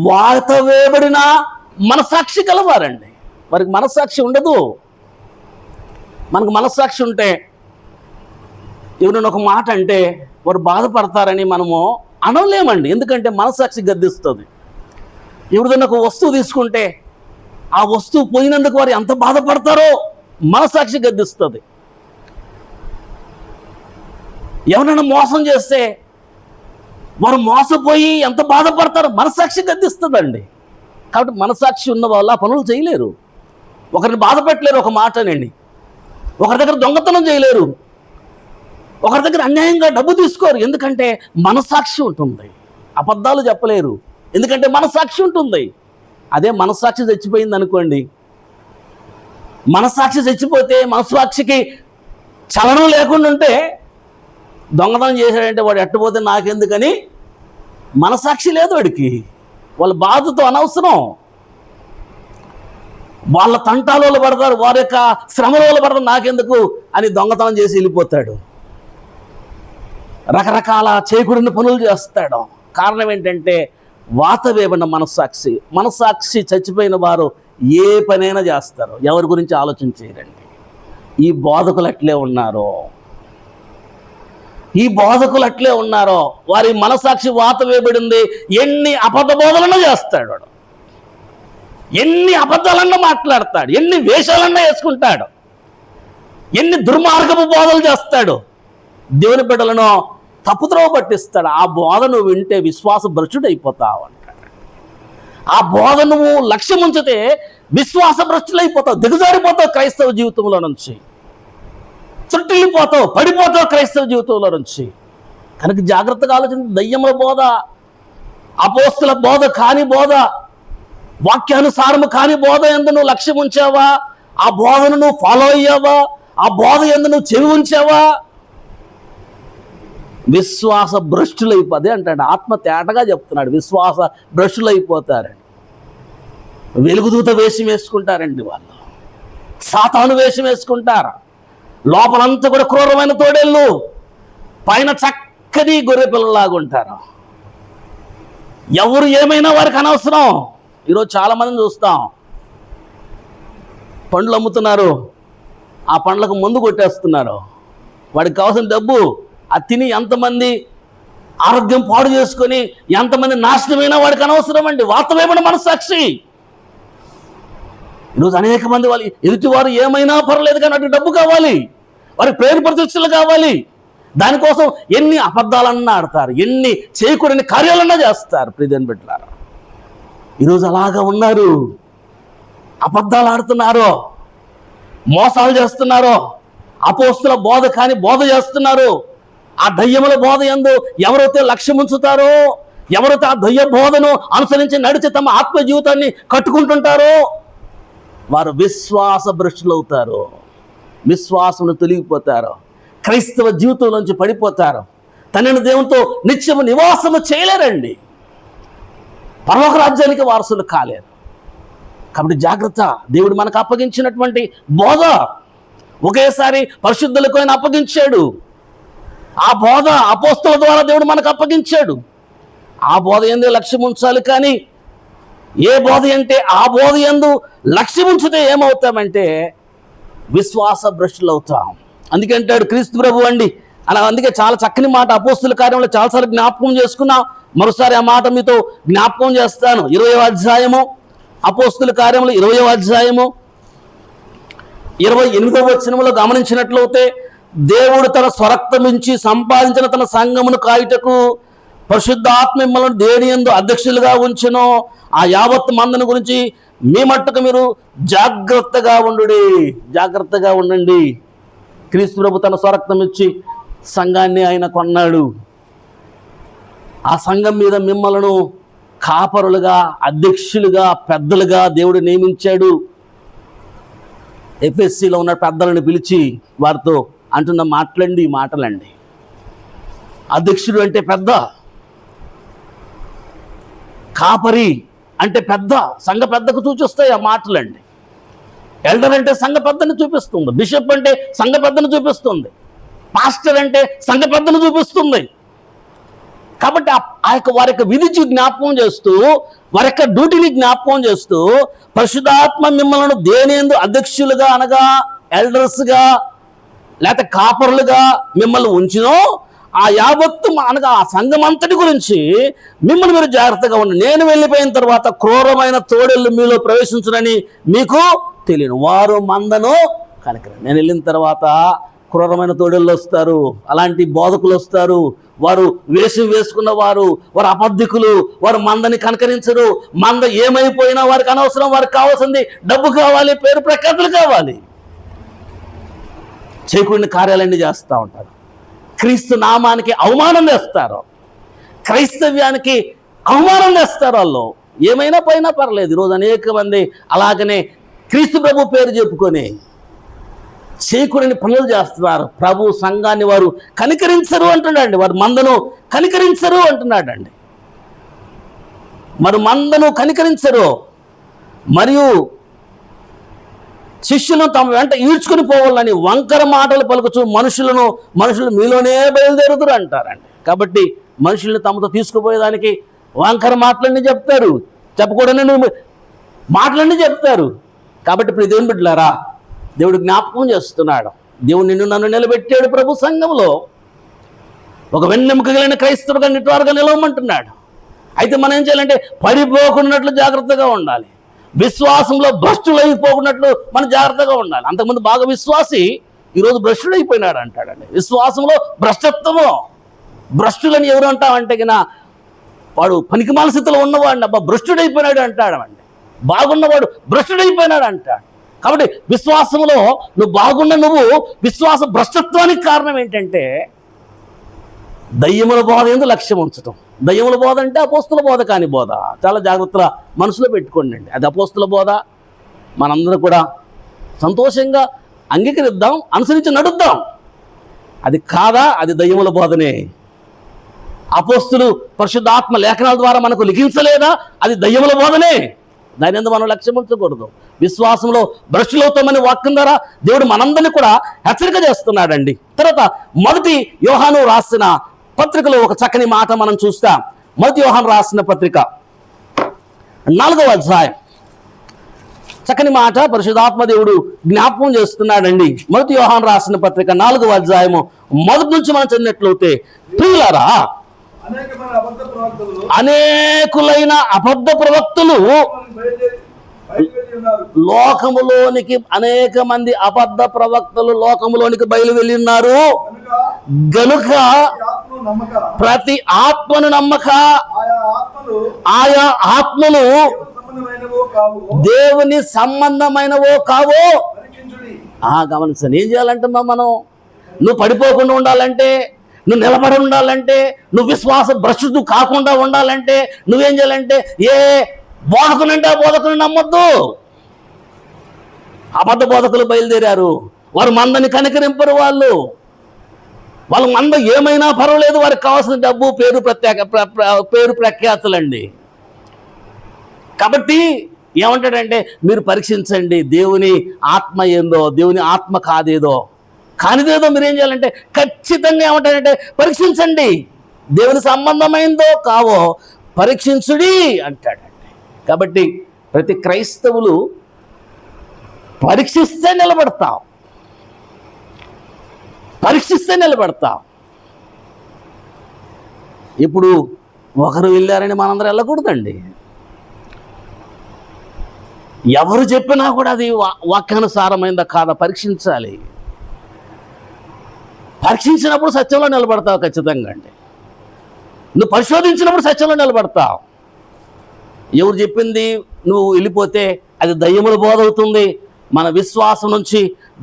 వాత వేయబడిన మనసాక్షి కలవారండి. వారికి మనసాక్షి ఉండదు. మనకు మనసాక్షి ఉంటే ఎవరైనా ఒక మాట అంటే వారు బాధపడతారని మనము అనలేమండి. ఎందుకంటే మనసాక్షి గద్దిస్తుంది. ఎవరిదైనా ఒక వస్తువు తీసుకుంటే ఆ వస్తువు పోయినందుకు వారు ఎంత బాధపడతారో మనసాక్షి గద్దిస్తుంది. ఎవరైనా మోసం చేస్తే వారు మోసపోయి ఎంత బాధపడతారో మనసాక్షి గద్దిస్తుందండి. కాబట్టి మనసాక్షి ఉన్న వాళ్ళు ఆ పనులు చేయలేరు. ఒకరిని బాధ పెట్టలేరు ఒక మాటనండి. ఒకరి దగ్గర దొంగతనం చేయలేరు. ఒకరి దగ్గర అన్యాయంగా డబ్బు తీసుకోరు. ఎందుకంటే మనసాక్షి ఉంటుంది. అబద్ధాలు చెప్పలేరు. ఎందుకంటే మనసాక్షి ఉంటుంది. అదే మనసాక్షి చచ్చిపోయింది అనుకోండి, మనసాక్షి చచ్చిపోతే మనసాక్షికి చలనం లేకుండా ఉంటే దొంగతనం చేశాడంటే వాడు ఎట్టపోతే నాకెందుకని మనసాక్షి లేదు వాడికి. వాళ్ళ బాధతో అనవసరం. వాళ్ళ తంటాలలో పడతారు, వారి యొక్క శ్రమలలో పడతారు, నాకెందుకు అని దొంగతనం చేసి వెళ్ళిపోతాడు. రకరకాల చేకూడిన పనులు చేస్తాడు. కారణం ఏంటంటే వాత వేయబడిన మనస్సాక్షి. మనస్సాక్షి చచ్చిపోయిన వారు ఏ పనైనా చేస్తారు, ఎవరి గురించి ఆలోచన చేయరండి. ఈ బోధకులు అట్లే ఉన్నారో, ఈ బోధకులు అట్లే ఉన్నారో. వారి మనస్సాక్షి వాత వేయబడింది. ఎన్ని అబద్ధ బోధలన్నా చేస్తాడు వాడు, ఎన్ని అబద్ధాలన్నా మాట్లాడతాడు, ఎన్ని వేషాలన్నా వేసుకుంటాడు, ఎన్ని దుర్మార్గపు బోధలు చేస్తాడు, దేవుని బిడ్డలను తప్పుద్రోవ పట్టిస్తాడు. ఆ బోధ నువ్వు వింటే విశ్వాస భ్రష్టుడైపోతావు అంటాడు. ఆ బోధ నువ్వు లక్ష్యం ఉంచితే విశ్వాస భ్రష్టులైపోతావు, దిగజారిపోతావు క్రైస్తవ జీవితంలో నుంచి, చుట్టిల్లిపోతావు, పడిపోతావు క్రైస్తవ జీవితంలో నుంచి. కనుక జాగ్రత్తగా ఆలోచించి, దయ్యముల బోధ, అపోస్తుల బోధ కాని బోధ, వాక్యానుసారము కాని బోధ యందు నువ్వు లక్ష్యం ఉంచావా? ఆ బోధను నువ్వు ఫాలో అయ్యావా? ఆ బోధ యందు నువ్వు చెవి ఉంచావా? విశ్వాస భ్రష్టులైపోతే అంటాడు. ఆత్మ తేటగా చెప్తున్నాడు, విశ్వాస భ్రష్టులైపోతారండి. వెలుగుదూత వేషం వేసుకుంటారండి వాళ్ళు, సాతాను వేషం వేసుకుంటారు. లోపలంతా కూడా క్రూరమైన తోడేళ్ళు, పైన చక్కని గొర్రె పిల్లలాగా ఉంటారు. ఎవరు ఏమైనా వారికి అనవసరం. ఈరోజు చాలామందిని చూస్తాం, పండ్లు అమ్ముతున్నారు, ఆ పండ్లకు మందు కొట్టేస్తున్నారు. వాడికి కావాల్సిన డబ్బు అది తిని ఎంతమంది ఆరోగ్యం పాడు చేసుకొని ఎంతమంది నాశనమైనా వాడికి అనవసరం అండి. వాస్తవమైన మనస్సాక్షి. ఈరోజు అనేక మంది వాళ్ళు ఎదుటివారు ఏమైనా పర్లేదు కానీ అటు డబ్బు కావాలి, వారికి ప్రేమ ప్రతిష్టలు కావాలి. దానికోసం ఎన్ని అబద్ధాలన్నా ఆడతారు, ఎన్ని చేయకూడని కార్యాలన్నా చేస్తారు. ప్రియదేవుని బిడ్డలారా, ఈరోజు అలాగా ఉన్నారు. అబద్ధాలు ఆడుతున్నారు, మోసాలు చేస్తున్నారు, అపోస్తుల బోధ కాని బోధ చేస్తున్నారు. ఆ దయ్యముల బోధ యందు ఎవరైతే లక్ష్యం ఉంచుతారో, ఎవరైతే ఆ దయ్య బోధను అనుసరించి నడిచి తమ ఆత్మ జీవితాన్ని కట్టుకుంటుంటారో వారు విశ్వాస భ్రష్టులు అవుతారు, విశ్వాసమును తొలగిపోతారు, క్రైస్తవ జీవితం నుంచి పడిపోతారు. తండ్రి దేవునితో నిత్యము నివాసము చేయలేరండి, పరలోక రాజ్యానికి వారసులు కాలేరు. కాబట్టి జాగ్రత్త. దేవుడు మనకు అప్పగించినటువంటి బోధ ఒకేసారి పరిశుద్ధులకు ఆయన అప్పగించాడు. ఆ బోధ అపోస్తల ద్వారా దేవుడు మనకు అప్పగించాడు. ఆ బోధ యందు లక్ష్యం ఉంచాలి. కానీ ఏ బోధ అంటే ఆ బోధ యందు లక్ష్యం ఉంచితే ఏమవుతామంటే విశ్వాస భ్రష్టులు అవుతాం. అందుకే అంటాడు క్రీస్తు ప్రభు అండి అలా. అందుకే చాలా చక్కని మాట అపోస్తుల కార్యంలో చాలాసార్లు జ్ఞాపకం చేసుకున్నాం. మరోసారి ఆ మాట మీతో జ్ఞాపకం చేస్తాను. 20వ అధ్యాయము, అపోస్తుల కార్యములు 20వ అధ్యాయము 28వ వచనములో గమనించినట్లయితే, దేవుడు తన స్వరక్తం నుంచి సంపాదించిన తన సంఘమును కాయుటకు పరిశుద్ధాత్మ మిమ్మల్ని దేని యందు అధ్యక్షులుగా ఉంచెను. ఆ యావత్ మందను గురించి మీ మట్టుకు మీరు జాగ్రత్తగా ఉండుడి. జాగ్రత్తగా ఉండండి. క్రీస్తు ప్రభు తన స్వరక్తం ఇచ్చి సంఘాన్ని ఆయన కొన్నాడు. ఆ సంఘం మీద మిమ్మలను కాపరులుగా, అధ్యక్షులుగా, పెద్దలుగా దేవుడు నియమించాడు. ఎఫ్ఎస్సిలో ఉన్న పెద్దలను పిలిచి వారితో అంటున్న మాటలండి. అధ్యక్షుడు అంటే పెద్ద, కాపరి అంటే పెద్ద, సంఘ పెద్దకు సూచిస్తాయి ఆ మాటలండి. ఎల్డర్ అంటే సంఘ పెద్దను చూపిస్తుంది, బిషప్ అంటే సంఘ పెద్దను చూపిస్తుంది, పాస్టర్ అంటే సంఘ పెద్దను చూపిస్తుంది. కాబట్టి వారి యొక్క విధిని జ్ఞాపకం చేస్తూ, వారి యొక్క డ్యూటీని జ్ఞాపకం చేస్తూ, పరిశుద్ధాత్మ మిమ్మల్ని దేనియందు అధ్యక్షులుగా అనగా ఎల్డర్స్గా లేకపోతే కాపరులుగా మిమ్మల్ని ఉంచినో ఆ యావత్తు అనగా ఆ సంఘం అంతటి గురించి మిమ్మల్ని మీరు జాగ్రత్తగా ఉండండి. నేను వెళ్ళిపోయిన తర్వాత క్రూరమైన తోడేళ్ళు మీలో ప్రవేశించునని మీకు తెలియను. వారు మందను కనికరండి. నేను వెళ్ళిన తర్వాత క్రూరమైన తోడేళ్ళు వస్తారు, అలాంటి బోధకులు వస్తారు, వారు వేసుకున్న వారు అబద్ధికులు, వారు మందని కనకరించరు. మంద ఏమైపోయినా వారికి అనవసరం, వారికి కావాల్సింది డబ్బు కావాలి, పేరు ప్రఖ్యాతులు కావాలి, చేయకూడని కార్యాలన్నీ చేస్తూ ఉంటారు. క్రీస్తు నామానికి అవమానం చేస్తారు, క్రైస్తవ్యానికి అవమానం చేస్తారు. వాళ్ళు ఏమైనా పోయినా పర్లేదు. ఈరోజు అనేక మంది అలాగనే క్రీస్తు ప్రభు పేరు చెప్పుకొని చేయకూడని పనులు చేస్తున్నారు. ప్రభు సంఘాన్ని వారు కనికరించరు అంటున్నాడండి, వారు మందను కనికరించరు అంటున్నాడండి. మరి మందను కనికరించరు, మరియు శిష్యులను తమ వెంట ఈడ్చుకుని పోవాలని వంకర మాటలు పలుకుచు మనుషులు మీలోనే బయలుదేరుదురు అంటారండి. కాబట్టి మనుషుల్ని తమతో తీసుకుపోయేదానికి వంకర మాటలన్నీ చెప్తారు, చెప్పకూడని మాటలన్నీ చెప్తారు. కాబట్టి ఇప్పుడు దేవుని బిడ్డలారా, దేవుడు జ్ఞాపకం చేస్తున్నాడు. దేవుడు నిన్ను నన్ను నిలబెట్టాడు ప్రభు సంఘంలో, ఒక వెన్నెముక కలిగిన క్రైస్తవుడుగా నిట్వారుగా నిలవమంటున్నాడు. అయితే మనం ఏం చేయాలంటే పడిపోకున్నట్లు జాగ్రత్తగా ఉండాలి, విశ్వాసంలో భ్రష్టులైపోకున్నట్లు మనం జాగ్రత్తగా ఉండాలి. అంతకుముందు బాగా విశ్వాసి ఈరోజు భ్రష్టుడైపోయినాడు అంటాడండి. విశ్వాసంలో భ్రష్టత్వము, భ్రష్టులని ఎవరు అంటామంటే కినా వాడు పనికిమాల స్థితిలో ఉన్నవాడిని అబ్బా భ్రష్టుడైపోయినాడు అంటాడమండి. బాగున్నవాడు భ్రష్టుడైపోయినాడు అంటాడు. కాబట్టి విశ్వాసంలో నువ్వు విశ్వాస భ్రష్టత్వానికి కారణం ఏంటంటే దయ్యముల బోధ ఎందుకు లక్ష్యం ఉంచటం. దయ్యముల బోధ అంటే అపోస్తుల బోధ కాని బోధ. చాలా జాగ్రత్తగా మనసులో పెట్టుకోండి అండి. అది అపోస్తుల బోధ, మనందరం కూడా సంతోషంగా అంగీకరిద్దాం, అనుసరించి నడుద్దాం. అది కాదా, అది దయ్యముల బోధనే. అపోస్తులు పరిశుద్ధాత్మ లేఖనాల ద్వారా మనకు లిఖించలేదా, అది దయ్యముల బోధనే. దాని ఎందుకు మనం లక్ష్యం ఉంచకూడదు. విశ్వాసంలో భ్రష్టులవుతామని వాక్యం ద్వారా దేవుడు మనందరినీ కూడా హెచ్చరిక చేస్తున్నాడండి. తర్వాత మొదటి యోహాను రాసిన పత్రికలో ఒక చక్కని మాట మనం చూస్తాం. మొదటి యోహాను రాసిన పత్రిక 4వ అధ్యాయం చక్కని మాట పరిశుద్ధాత్మ దేవుడు జ్ఞాపకం చేస్తున్నాడండి. మొదటి యోహాను రాసిన పత్రిక 4వ అధ్యాయము మొదటి నుంచి మనం చదివినట్లయితే, ప్రియులారా అనేకులైన అబద్ధ ప్రవక్తలు లోకములోనికి, అనేక మంది అబద్ధ ప్రవక్తలు లోకములోనికి బయలు వెళ్ళి ఉన్నారు గనుక ప్రతి ఆత్మను నమ్మక ఆయా ఆత్మలు దేవుని సంబంధమైనవో కావో గమనించండి. ఏం చేయాలంటున్నాం మనం? నువ్వు పడిపోకుండా ఉండాలంటే, నువ్వు నిలబడి ఉండాలంటే, నువ్వు విశ్వాస భ్రష్టు కాకుండా ఉండాలంటే నువ్వేం చేయాలంటే ఏ బోధకునంటే ఆ బోధకుని నమ్మొద్దు. అబద్ధ బోధకులు బయలుదేరారు, వారు మందని కనికరింపరు. వాళ్ళ మంద ఏమైనా పర్వాలేదు, వారికి కావాల్సిన డబ్బు, పేరు ప్రఖ్యాతులండి. కాబట్టి ఏమంటాడంటే మీరు పరీక్షించండి, దేవుని ఆత్మ ఏందో, దేవుని ఆత్మ కాదేదో, కానిదేదో మీరేం చేయాలంటే ఖచ్చితంగా ఏమంటాడంటే పరీక్షించండి, దేవుని సంబంధమైందో కావో పరీక్షించుడి అంటాడండి. కాబట్టి ప్రతి క్రైస్తవులు పరీక్షిస్తే నిలబడతాం. ఇప్పుడు ఒకరు వెళ్ళారని మనందరం వెళ్ళకూడదండి. ఎవరు చెప్పినా కూడా అది వాక్యానుసారమైందా కాదా పరీక్షించాలి. పరీక్షించినప్పుడు సత్యంలో నిలబడతావు ఖచ్చితంగా అండి. నువ్వు పరిశోధించినప్పుడు సత్యంలో నిలబడతావు. ఎవరు చెప్పింది నువ్వు వెళ్ళిపోతే అది దయ్యముల బోధ అవుతుంది. మన విశ్వాసం నుంచి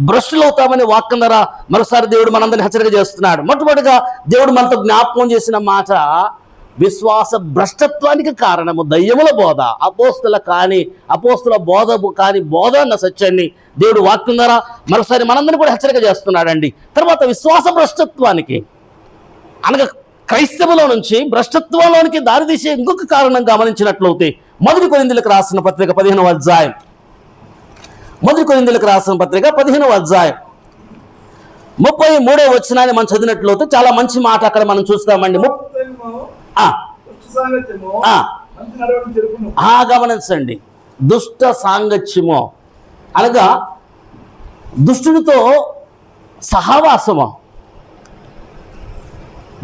భ్రష్టులవుతామని వాక్యం ద్వారా మరోసారి దేవుడు మనందరినీ హెచ్చరిక చేస్తున్నాడు. మొట్టమొదటిగా దేవుడు మనతో జ్ఞాపకం చేసిన మాట, విశ్వాస భ్రష్టత్వానికి కారణము దయ్యముల బోధ, అపోస్తుల బోధ కాని బోధ అన్న సత్యాన్ని దేవుడు వాక్యం ద్వారా మరోసారి మనందరినీ కూడా హెచ్చరిక చేస్తున్నాడండి. తర్వాత విశ్వాస భ్రష్టత్వానికి అనగా క్రైస్తవులో నుంచి భ్రష్టత్వంలోనికి దారితీసే ఇంకొక కారణం గమనించినట్లయితే మొదటి కొరింథీయులకు రాసిన పత్రిక 15వ అధ్యాయం, మొదటి కొరింథీయులకు రాసిన పత్రిక 15వ అధ్యాయం 33వ వచనాన్ని మనం చదివినట్లయితే చాలా మంచి మాట అక్కడ మనం చూస్తామండి. గమనించండి, దుష్ట సాంగత్యము అనగా దుష్టునితో సహవాసము,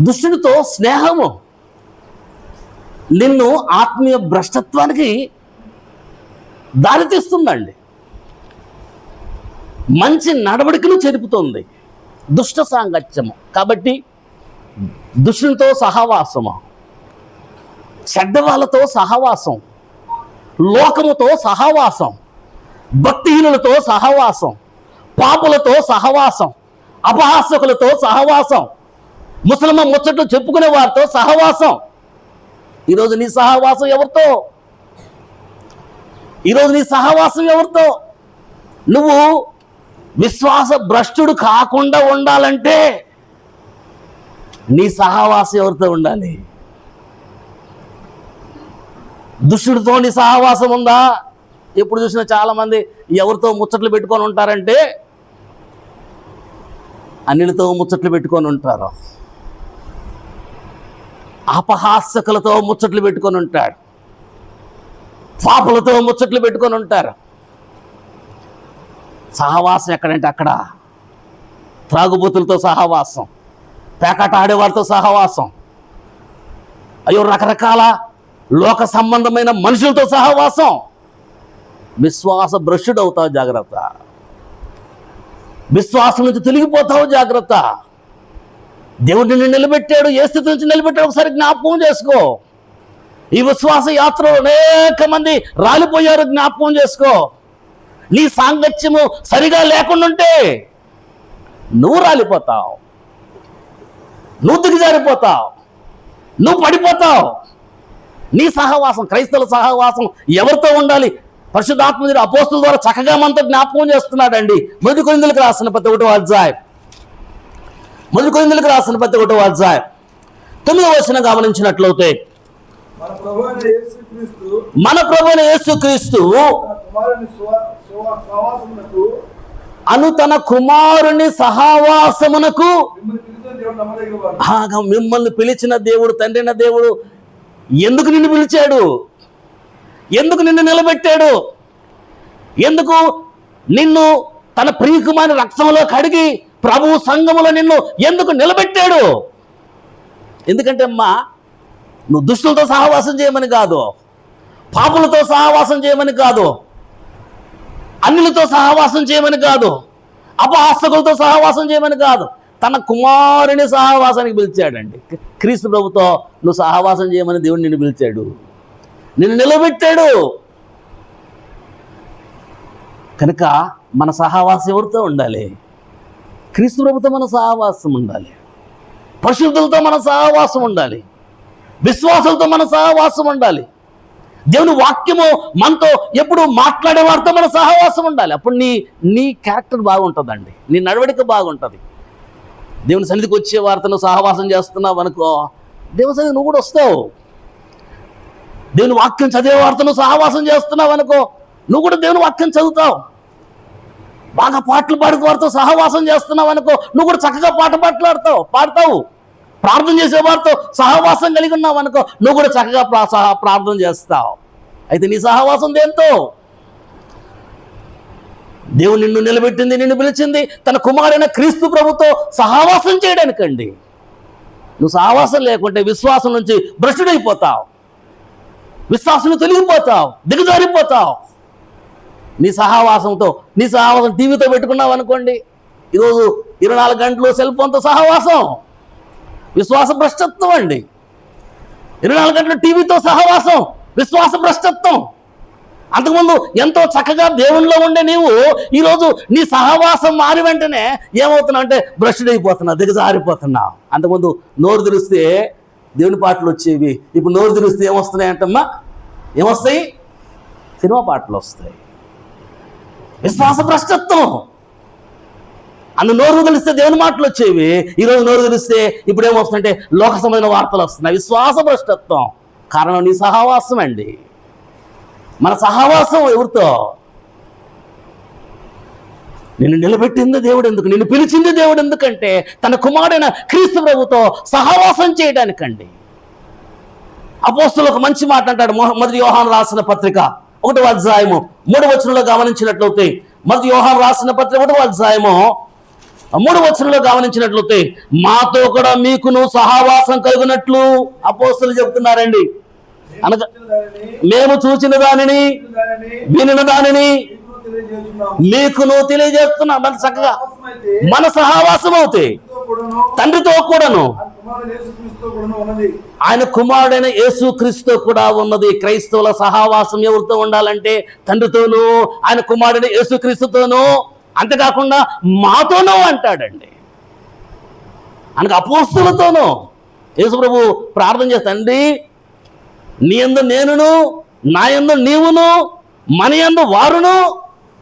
దుష్టునితో స్నేహము నిన్ను ఆత్మీయ భ్రష్టత్వానికి దారితీస్తుందండి. మంచి నడవడికను చెరుపుతుంది దుష్ట సాంగత్యము. కాబట్టి దుష్టునితో సహవాసము, చెడ్డ వాళ్ళతో సహవాసం, లోకముతో సహవాసం, భక్తిహీనులతో సహవాసం, పాపులతో సహవాసం, అపహాసకులతో సహవాసం, ముసలమ్మ ముచ్చట్లు చెప్పుకునే వారితో సహవాసం. ఈరోజు నీ సహవాసం ఎవరితో? ఈరోజు నీ సహవాసం ఎవరితో? నువ్వు విశ్వాస భ్రష్టుడు కాకుండా ఉండాలంటే నీ సహవాసం ఎవరితో ఉండాలి? దుష్టుడితో నీ సహవాసం ఉందా? ఎప్పుడు చూసినా చాలామంది ఎవరితో ముచ్చట్లు పెట్టుకొని ఉంటారంటే అన్నిలతో ముచ్చట్లు పెట్టుకొని ఉంటారు, అపహాసకులతో ముచ్చట్లు పెట్టుకొని ఉంటాడు, పాపులతో ముచ్చట్లు పెట్టుకొని ఉంటారు. సహవాసం ఎక్కడంటే అక్కడ త్రాగుబోతులతో సహవాసం, పేకాట ఆడేవారితో సహవాసం, రకరకాల లోక సంబంధమైన మనుషులతో సహవాసం. విశ్వాస భ్రష్టుడు అవుతావు, జాగ్రత్త. విశ్వాసం నుంచి తొలగిపోతావు, జాగ్రత్త. దేవుడు నిన్ను నిలబెట్టాడు, ఏ స్థితి నుంచి నిలబెట్టాడు ఒకసారి జ్ఞాపకం చేసుకో. ఈ విశ్వాస యాత్రలో అనేక మంది రాలిపోయారు, జ్ఞాపకం చేసుకో. నీ సాంగత్యము సరిగా లేకుండా ఉంటే నువ్వు రాలిపోతావు, నువ్వు దిగజారిపోతావు, నువ్వు పడిపోతావు. నీ సహవాసం, క్రైస్తవుల సహవాసం ఎవరితో ఉండాలి? పరిశుద్ధాత్మ అపోస్తుల ద్వారా చక్కగా మనతో జ్ఞాపకం చేస్తున్నాడండి. మొదటి కొరింథీయులకు రాసిన పత్రిక 1వ అధ్యాయం, మొదటి కొరింథీయులకు రాసిన పత్రిక 1వ అధ్యాయం 9వ వచనం గమనించినట్లయితే మన ప్రభువైన యేసుక్రీస్తు అను తన కుమారుని సహవాసమునకు మిమ్మల్ని పిలిచిన దేవుడు, తండ్రైన దేవుడు ఎందుకు నిన్ను పిలిచాడు? ఎందుకు నిన్ను నిలబెట్టాడు? ఎందుకు నిన్ను తన ప్రియకుమారి రక్తంలో కడిగి ప్రభు సంఘములో నిన్ను ఎందుకు నిలబెట్టాడు? ఎందుకంటే అమ్మా, నువ్వు దుష్టులతో సహవాసం చేయమని కాదు, పాపులతో సహవాసం చేయమని కాదు, అన్యులతో సహవాసం చేయమని కాదు, అపహాసకులతో సహవాసం చేయమని కాదు, తన కుమారుని సహవాసానికి పిలిచాడండి. క్రీస్తు ప్రభుతో నువ్వు సహవాసం చేయమని దేవుడు నిన్ను పిలిచాడు, నిన్ను నిలబెట్టాడు. కనుక మన సహవాసం ఎవరితో ఉండాలి? క్రీస్తు ప్రభుతో మన సహవాసం ఉండాలి, పరిశుద్ధులతో మన సహవాసం ఉండాలి, విశ్వాసులతో మన సహవాసం ఉండాలి. దేవుని వాక్యము మనతో ఎప్పుడు మాట్లాడే వారితో మన సహవాసం ఉండాలి. అప్పుడు నీ క్యారెక్టర్ బాగుంటుందండి, నీ నడవడిక బాగుంటుంది. దేవుని సన్నిధికి వచ్చే వారితో నువ్వు సహవాసం చేస్తున్నావు అనుకో, దేవుని సన్నిధి నువ్వు కూడా వస్తావు. దేవుని వాక్యం చదివే వారితో నువ్వు సహవాసం చేస్తున్నావు అనుకో, నువ్వు కూడా దేవుని వాక్యం చదువుతావు. బాగా పాటలు పాడే వారితో సహవాసం చేస్తున్నావు అనుకో, నువ్వు కూడా చక్కగా పాడతావు. ప్రార్థన చేసే వారితో సహవాసం కలిగి ఉన్నావు అనుకో, నువ్వు కూడా చక్కగా ప్రార్థన చేస్తావు. అయితే నీ సహవాసం దేంతో? దేవుడు నిన్ను నిలబెట్టింది, నిన్ను పిలిచింది తన కుమారుడైన క్రీస్తు ప్రభుతో సహవాసం చేయడానికండి. నువ్వు సహవాసం లేకుంటే విశ్వాసం నుంచి భ్రష్టుడైపోతావు, విశ్వాసం తొలగిపోతావు, దిగజారిపోతావు. నీ సహవాసం టీవీతో పెట్టుకున్నావు అనుకోండి, ఈరోజు 24 గంటలు సెల్ ఫోన్తో సహవాసం విశ్వాస భ్రష్టత్వం అండి. 24 గంటలు టీవీతో సహవాసం విశ్వాస భ్రష్టత్వం. అంతకుముందు ఎంతో చక్కగా దేవునిలో ఉండే నీవు ఈరోజు నీ సహవాసం మారి వెంటనే ఏమవుతున్నావు అంటే భ్రష్టుడైపోతున్నావు, దిగజారిపోతున్నావు. అంతకుముందు నోరు తెరిస్తే దేవుని పాటలు వచ్చేవి. ఇప్పుడు నోరు తెరిస్తే ఏమొస్తున్నాయి అంటమ్మా? ఏమొస్తాయి? సినిమా పాటలు వస్తాయి. విశ్వాస భ్రష్టత్వం. అన్న నోరు తెలిస్తే దేవుని మాటలు వచ్చేవి, ఈరోజు నోరు తెలిస్తే ఇప్పుడు ఏమొస్తుందంటే లోక సంబంధమైన వార్తలు వస్తున్నాయి. విశ్వాస భ్రష్టత్వం. కారణం నీ సహవాసం అండి. మన సహవాసం ఎవరితో? నిన్ను నిలబెట్టింది దేవుడు ఎందుకు? నిన్ను పిలిచింది దేవుడు ఎందుకంటే తన కుమారుడైన క్రీస్తు ప్రభుతో సహవాసం చేయడానికండి. అపోస్తలులు ఒక మంచి మాట అంటాడు. మొదటి యోహాను రాసిన పత్రిక 1వ అధ్యాయము 3వ వచనంలో గమనించినట్లయితే, మొదటి యోహాను రాసిన పత్రిక 1వ అధ్యాయము 3వ వచనంలో గమనించినట్లయితే, మాతో కూడా మీకును సహవాసం కలిగినట్లు అపోస్తలులు చెబుతున్నారండి. అనగా మేము చూచిన దానిని వినిన దానిని మీకును తెలియజేస్తున్నాం. మన చక్కగా మన సహవాసం అవుతే తండ్రితో కూడాను ఆయన కుమారుడైన యేసుక్రీస్తుతో కూడా ఉన్నది. క్రైస్తవుల సహవాసం ఎవరితో ఉండాలంటే తండ్రితోనూ ఆయన కుమారుడైన యేసుక్రీస్తుతోనూ, అంతేకాకుండా మాతోనూ అంటాడండి. అనగా అపోస్తలులతోనూ యేసు ప్రభు ప్రార్థన చేస్తాండి, నీ యందు నేనును, నా యందు నీవును, మన యందు వారును.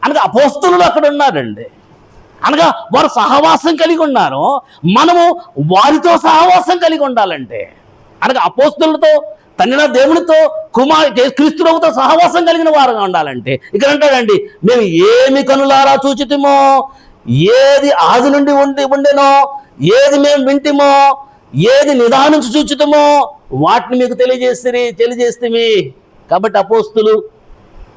అనగా అపోస్తలులు అక్కడ ఉన్నారండి. అనగా వారు సహవాసం కలిగి ఉన్నారు. మనము వారితో సహవాసం కలిగి ఉండాలంటే, అనగా అపోస్తలులతో, తండ్రి దేవునితో, క్రీస్తు ప్రభుతో సహవాసం కలిగిన వారుగా ఉండాలంటే ఇక్కడ అంటాడండి, మేము ఏమి కనులారా చూచితిమో, ఏది ఆది నుండి ఉండెనో, ఏది మేము వింటిమో, ఏది నిదానించి చూచితమో వాటిని మీకు తెలియజేస్తే. కాబట్టి అపోస్తులు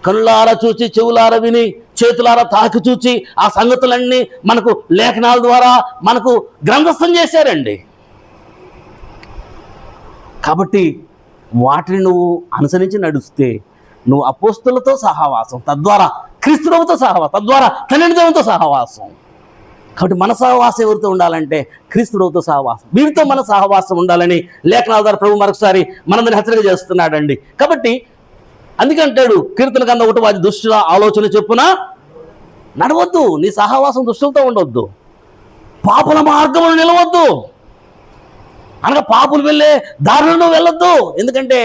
కనులారా చూచి, చెవులారా విని, చేతులారా తాకి చూచి ఆ సంగతులన్నీ మనకు లేఖనాల ద్వారా మనకు గ్రంథస్థం చేశారండి. కాబట్టి వాటిని నువ్వు అనుసరించి నడిస్తే నువ్వు అపోస్తులతో సహవాసం, తద్వారా క్రీస్తు ప్రభుతో సహవాసం, తద్వారా తండ్రి దేవునితో సహవాసం. కాబట్టి మన సహవాసం ఎవరితో ఉండాలంటే క్రీస్తు ప్రభుతో సహవాసం. వీరితో మన సహవాసం ఉండాలని లేఖనాల ద్వారా ప్రభు మరొకసారి మనందరినీ హెచ్చరిక చేస్తున్నాడండి. కాబట్టి అందుకంటాడు కీర్తన గ్రంథం 1 దుష్టుల ఆలోచన చొప్పున నడవద్దు. నీ సహవాసం దుష్టులతో ఉండొద్దు. పాపుల మార్గములు నిలవద్దు. అనగా పాపులు వెళ్ళే దారులను వెళ్ళొద్దు. ఎందుకంటే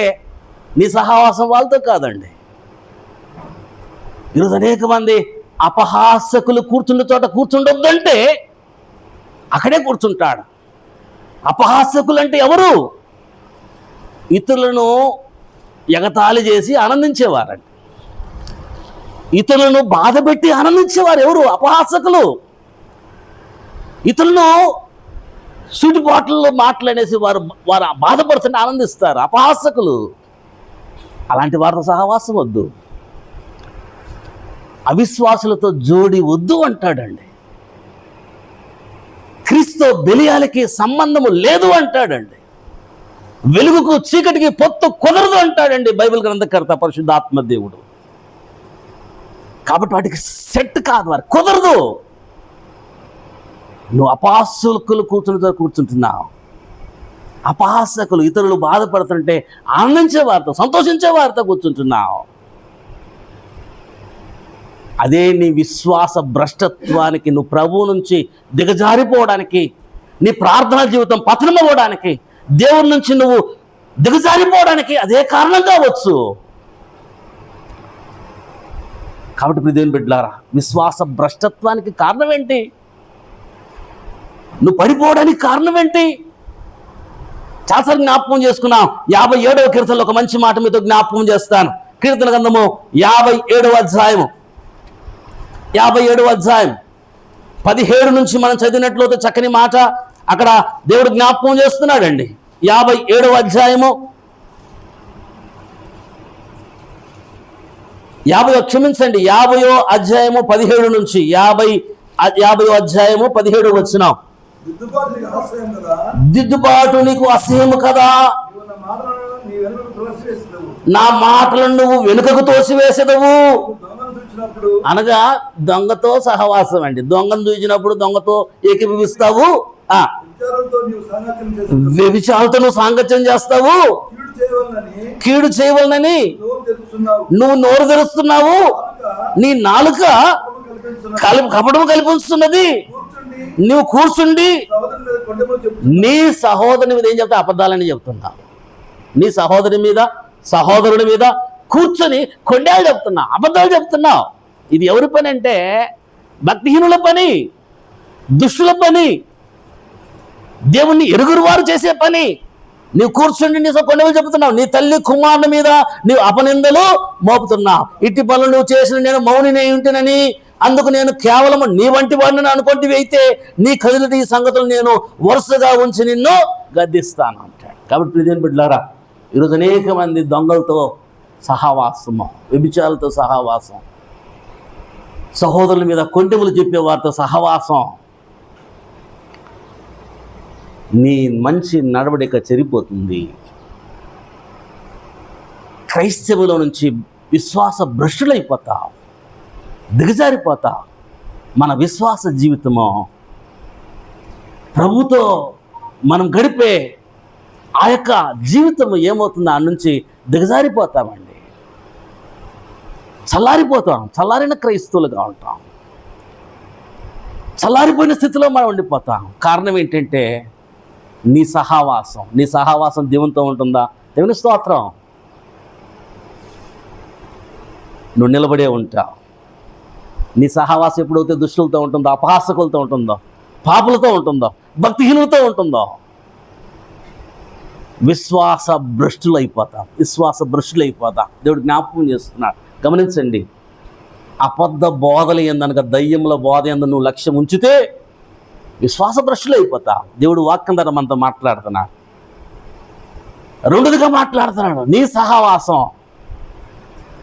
నీ సహవాసం వాళ్ళతో కాదండి. ఈరోజు అనేక మంది అపహాసకులు కూర్చున్న చోట కూర్చుండొద్దంటే అక్కడే కూర్చుంటాడు. అపహాసకులు అంటే ఎవరు? ఇతరులను ఎగతాళి చేసి ఆనందించేవారండి. ఇతరులను బాధపెట్టి ఆనందించేవారు ఎవరు? అపహాసకులు. ఇతరులను సూటిపాట్లలో మాట్లాడేసి వారు బాధపడుతుంటే ఆనందిస్తారు అపహాసకులు. అలాంటి వారితో సహవాసం వద్దు. అవిశ్వాసులతో జోడి వద్దు అంటాడండి. క్రీస్తు బెలియాలకి సంబంధము లేదు అంటాడండి. వెలుగుకు చీకటికి పొత్తు కుదరదు అంటాడండి బైబిల్ గ్రంథకర్త పరిశుద్ధాత్మ దేవుడు. కాబట్టి వాటికి సెట్ కాదు, వారు కుదరదు. నువ్వు అపహాసకులు కూర్చుంటున్నావు. అపహాసకులు ఇతరులు బాధపడుతుంటే ఆనందించే వారితో, సంతోషించే వారితో కూర్చుంటున్నావు. అదే నీ విశ్వాస భ్రష్టత్వానికి, నువ్వు ప్రభువు నుంచి దిగజారిపోవడానికి, నీ ప్రార్థనా జీవితం పతనమవ్వడానికి, దేవుడి నుంచి నువ్వు దిగజారిపోవడానికి అదే కారణం కావచ్చు. కాబట్టి దేవుని బిడ్డలారా, విశ్వాస భ్రష్టత్వానికి కారణం ఏంటి? నువ్వు పడిపోవడానికి కారణం ఏంటి? చాలాసార్లు జ్ఞాపకం చేసుకున్నాం. 57వ కీర్తనలో ఒక మంచి మాట మీతో జ్ఞాపకం చేస్తాను. కీర్తన గ్రంథము 57వ అధ్యాయము 17 నుంచి మనం చదివినట్లయితే చక్కని మాట అక్కడ దేవుడు జ్ఞాపకం చేస్తున్నాడండి. 57వ అధ్యాయము 50వ అధ్యాయము 17 నుంచి 50వ అధ్యాయము 17 వచనం. దిద్దుబాటు నీకు అసహ్యము కదా, నా మాటలను నువ్వు వెనుకకు తోసివేసేదవు. అనగా దొంగతో సహవాసం అండి. దొంగను చూసినప్పుడు దొంగతో ఏకీభవిస్తావు, వ్యభిచారంతో నువ్వు సాంగత్యం చేస్తావు, కీడు చేయవలనని నువ్వు నోరు తెరుస్తున్నావు, నీ నాలుక కపటము కల్పిస్తున్నది, నువ్వు కూర్చుండి నీ సహోదరుని మీద ఏం చెప్తా? అబద్ధాలని చెప్తున్నా. నీ సహోదరుడి మీద కూర్చొని కొండేలు చెప్తున్నా, అబద్ధాలు చెప్తున్నావు. ఇది ఎవరి పని అంటే భక్తిహీనుల పని, దుష్టుల పని, దేవుణ్ణి ఎరుగురు వారు చేసే పని. నీవు కూర్చుండి నీ కొండలు చెబుతున్నావు, నీ తల్లి కుమారుని మీద నీవు అపనిందలు మోపుతున్నావు. ఇట్టి పనులు నువ్వు చేసిన నేను మౌనినే ఉంటేనని, అందుకు నేను కేవలం నీ వంటి వాడిని అనుకుంటే అయితే నీ కదిలిన ఈ సంగతులు నేను వరుసగా ఉంచి నిన్ను గద్దిస్తాను అంటాడు. కాబట్టి ప్రియమైన బిడ్డలారా, ఈరోజు అనేక మంది దొంగలతో సహవాసము, వ్యభిచారులతో సహవాసం, సహోదరుల మీద కొంటెములు చెప్పే వారితో సహవాసం, నీ మంచి నడవడిక చెరిపోతుంది. క్రైస్తవుల నుంచి విశ్వాస భ్రష్టులైపోతావు, దిగజారిపోతావు. మన విశ్వాస జీవితము ప్రభుతో మనం గడిపే ఆ యొక్క జీవితం ఏమవుతుందో ఆ నుంచి దిగజారిపోతామండి, చల్లారిపోతాం, చల్లారిన క్రైస్తవులుగా ఉంటాం, చల్లారిపోయిన స్థితిలో మనం ఉండిపోతాం. కారణం ఏంటంటే నీ సహవాసం దేవునితో ఉంటుందా? దేవుని స్తోత్రం. నువ్వు నిలబడే ఉంటావు. నీ సహవాసం ఎప్పుడైతే దుష్టులతో ఉంటుందో, అపహాసకులతో ఉంటుందో, పాపులతో ఉంటుందో, భక్తిహీనులతో ఉంటుందో, విశ్వాస భ్రష్టులైపోతాం. దేవుడు జ్ఞాపకం చేస్తున్నాడు. గమనించండి, అబద్ధ బోధలు ఏందనక దయ్యముల బోధ ఎందు నువ్వు లక్ష్యం ఉంచితే విశ్వాస భ్రష్టులైపోతావు. దేవుడు వాక్యం ద్వారా మనతో మాట్లాడుతున్నాడు. రెండోదిగా మాట్లాడుతున్నాడు, నీ సహవాసం,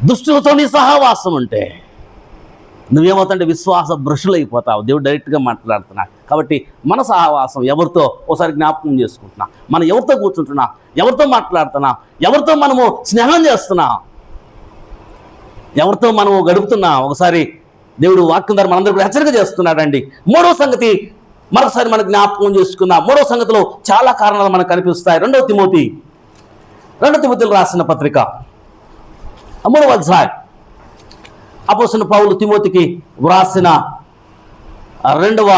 దుష్టులతో నీ సహవాసం ఉంటే నువ్వేమవుతాంటే విశ్వాస భ్రష్టులైపోతావు. దేవుడు డైరెక్ట్గా మాట్లాడుతున్నాడు. కాబట్టి మన సహవాసం ఎవరితో ఒకసారి జ్ఞాపకం చేసుకుంటున్నా, మనం ఎవరితో కూర్చుంటున్నా, ఎవరితో మాట్లాడుతున్నా, ఎవరితో మనము స్నేహం చేస్తున్నా, ఎవరితో మనము గడుపుతున్నా, ఒకసారి దేవుడు వాక్యం ద్వారా మనందరికీ హెచ్చరిక చేస్తున్నాడండి. మూడవ సంగతి మరొకసారి మనం జ్ఞాపకం చేసుకుందాం. మూడవ సంగతిలో చాలా కారణాలు మనకు కనిపిస్తాయి. రెండవ తిమోతిలో రాసిన పత్రిక 3వ అధ్యాయం, అపోస్తలుడైన పౌలు తిమోతికి వ్రాసిన 2వ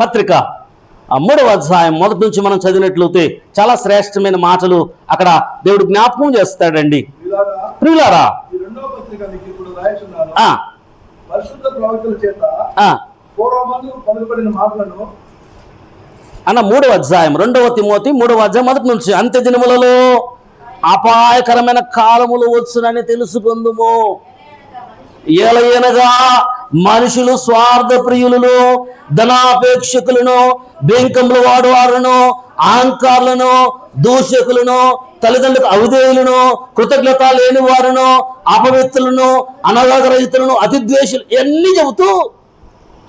పత్రిక 3వ అధ్యాయం మొదటి నుంచి మనం చదివినట్లయితే చాలా శ్రేష్టమైన మాటలు అక్కడ దేవుడు జ్ఞాపకం చేస్తాడండి. ప్రియులారా, అన్న 3వ అధ్యాయం 2వ తిమోతి 3వ అధ్యాయం మొదటి నుంచి, అంత్య దినములలో అపాయకరమైన కాలములు వచ్చునని తెలుసుకుందుము. ఏలయనగా మనుషులు స్వార్థ ప్రియులను, ధనాపేక్షకులను, బెంకములు వాడువారును, అహంకారులను, దూషకులను, తల్లిదండ్రులకు అవిధేయులను, కృతజ్ఞత లేని వారును, అపవిత్రులను, అనగాగరహితులను, అతిద్వేషులు ఎన్ని చెబుతూ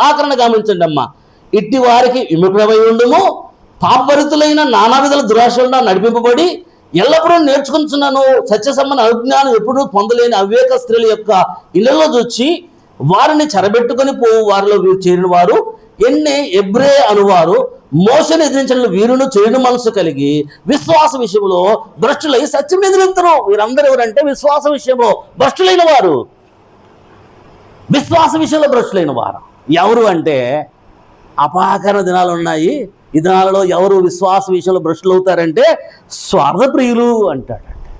ఆకరణ గమనించండి అమ్మా. ఇట్టి వారికి విముఖమై ఉండుము. పాపభరితులైన నానా విధాల దురాశలను నడిపింపబడి ఎల్లప్పుడూ నేర్చుకుంటున్నాను సత్య సంబంధ అజ్ఞానం ఎప్పుడూ పొందలేని అవివేక స్త్రీల యొక్క ఇళ్లలో చూచి వారిని చెరబెట్టుకొని పోవు వారిలో చేరిన వారు ఎన్నే ఎబ్రే అనువారు మోసను ఎదిరించిన వీరును చెడు మనసు కలిగి విశ్వాస విషయంలో భ్రష్టులై సత్యం ఎదిరించరు. వీరందరూ ఎవరంటే విశ్వాస విషయంలో భ్రష్టులైన వారు. విశ్వాస విషయంలో భ్రష్టులైన వారు ఎవరు అంటే, అపాకరణ దినాలు ఉన్నాయి. ఈ దినాలలో ఎవరు విశ్వాస విషయంలో భ్రష్టులు అవుతారంటే స్వార్థప్రియులు అంటాడంటే.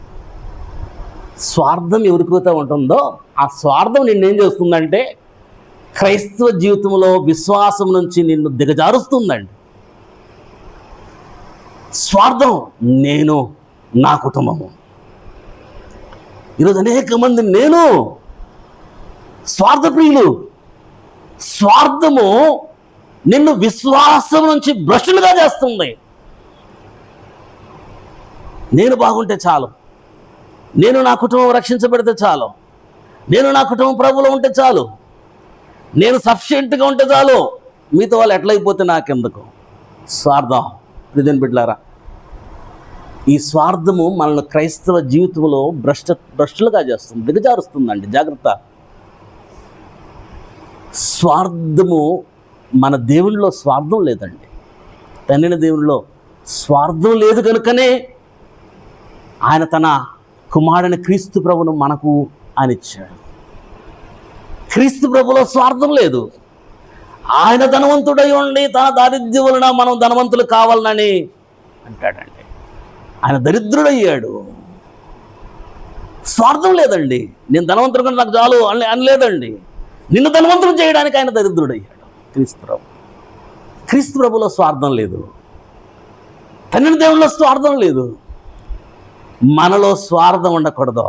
స్వార్థం ఎవరికైతే ఉంటుందో ఆ స్వార్థం నిన్నేం చేస్తుందంటే క్రైస్తవ జీవితంలో విశ్వాసం నుంచి నిన్ను దిగజారుస్తుందండి. స్వార్థం, నేను, నా కుటుంబము. ఈరోజు అనేక మంది నేను స్వార్థప్రియులు. స్వార్థము నిన్ను విశ్వాసం నుంచి భ్రష్టులుగా చేస్తుంది. నేను బాగుంటే చాలు, నేను నా కుటుంబం రక్షించబడితే చాలు, నేను నా కుటుంబం ప్రభువులో ఉంటే చాలు, నేను సఫిషియెంట్గా ఉంటే చాలు, మీతో వాళ్ళు ఎట్లయిపోతే నాకెందుకు. స్వార్థం. ప్రియమైన బిడ్డలారా, ఈ స్వార్థము మనల్ని క్రైస్తవ జీవితంలో భ్రష్టులుగా చేస్తుంది, దిగజారుస్తుందండి. జాగ్రత్త. స్వార్థము, మన దేవునిలో స్వార్థం లేదండి. తండ్రిన దేవునిలో స్వార్థం లేదు కనుకనే ఆయన తన కుమారుని క్రీస్తు ప్రభును మనకు ఆయన ఇచ్చాడు. క్రీస్తు ప్రభులో స్వార్థం లేదు. ఆయన ధనవంతుడై ఉండి తన దారిద్ర్యం వలన మనం ధనవంతులు కావాలని అంటాడండి. ఆయన దరిద్రుడయ్యాడు. స్వార్థం లేదండి. నేను ధనవంతుడు కంటే నాకు చాలు అని లేదండి. నిన్ను ధనవంతుడు చేయడానికి ఆయన దరిద్రుడయ్యాడు. క్రీస్తు ప్రభులో స్వార్థం లేదు. తండ్రి దేవుల్లో స్వార్థం లేదు. మనలో స్వార్థం ఉండకూడదు.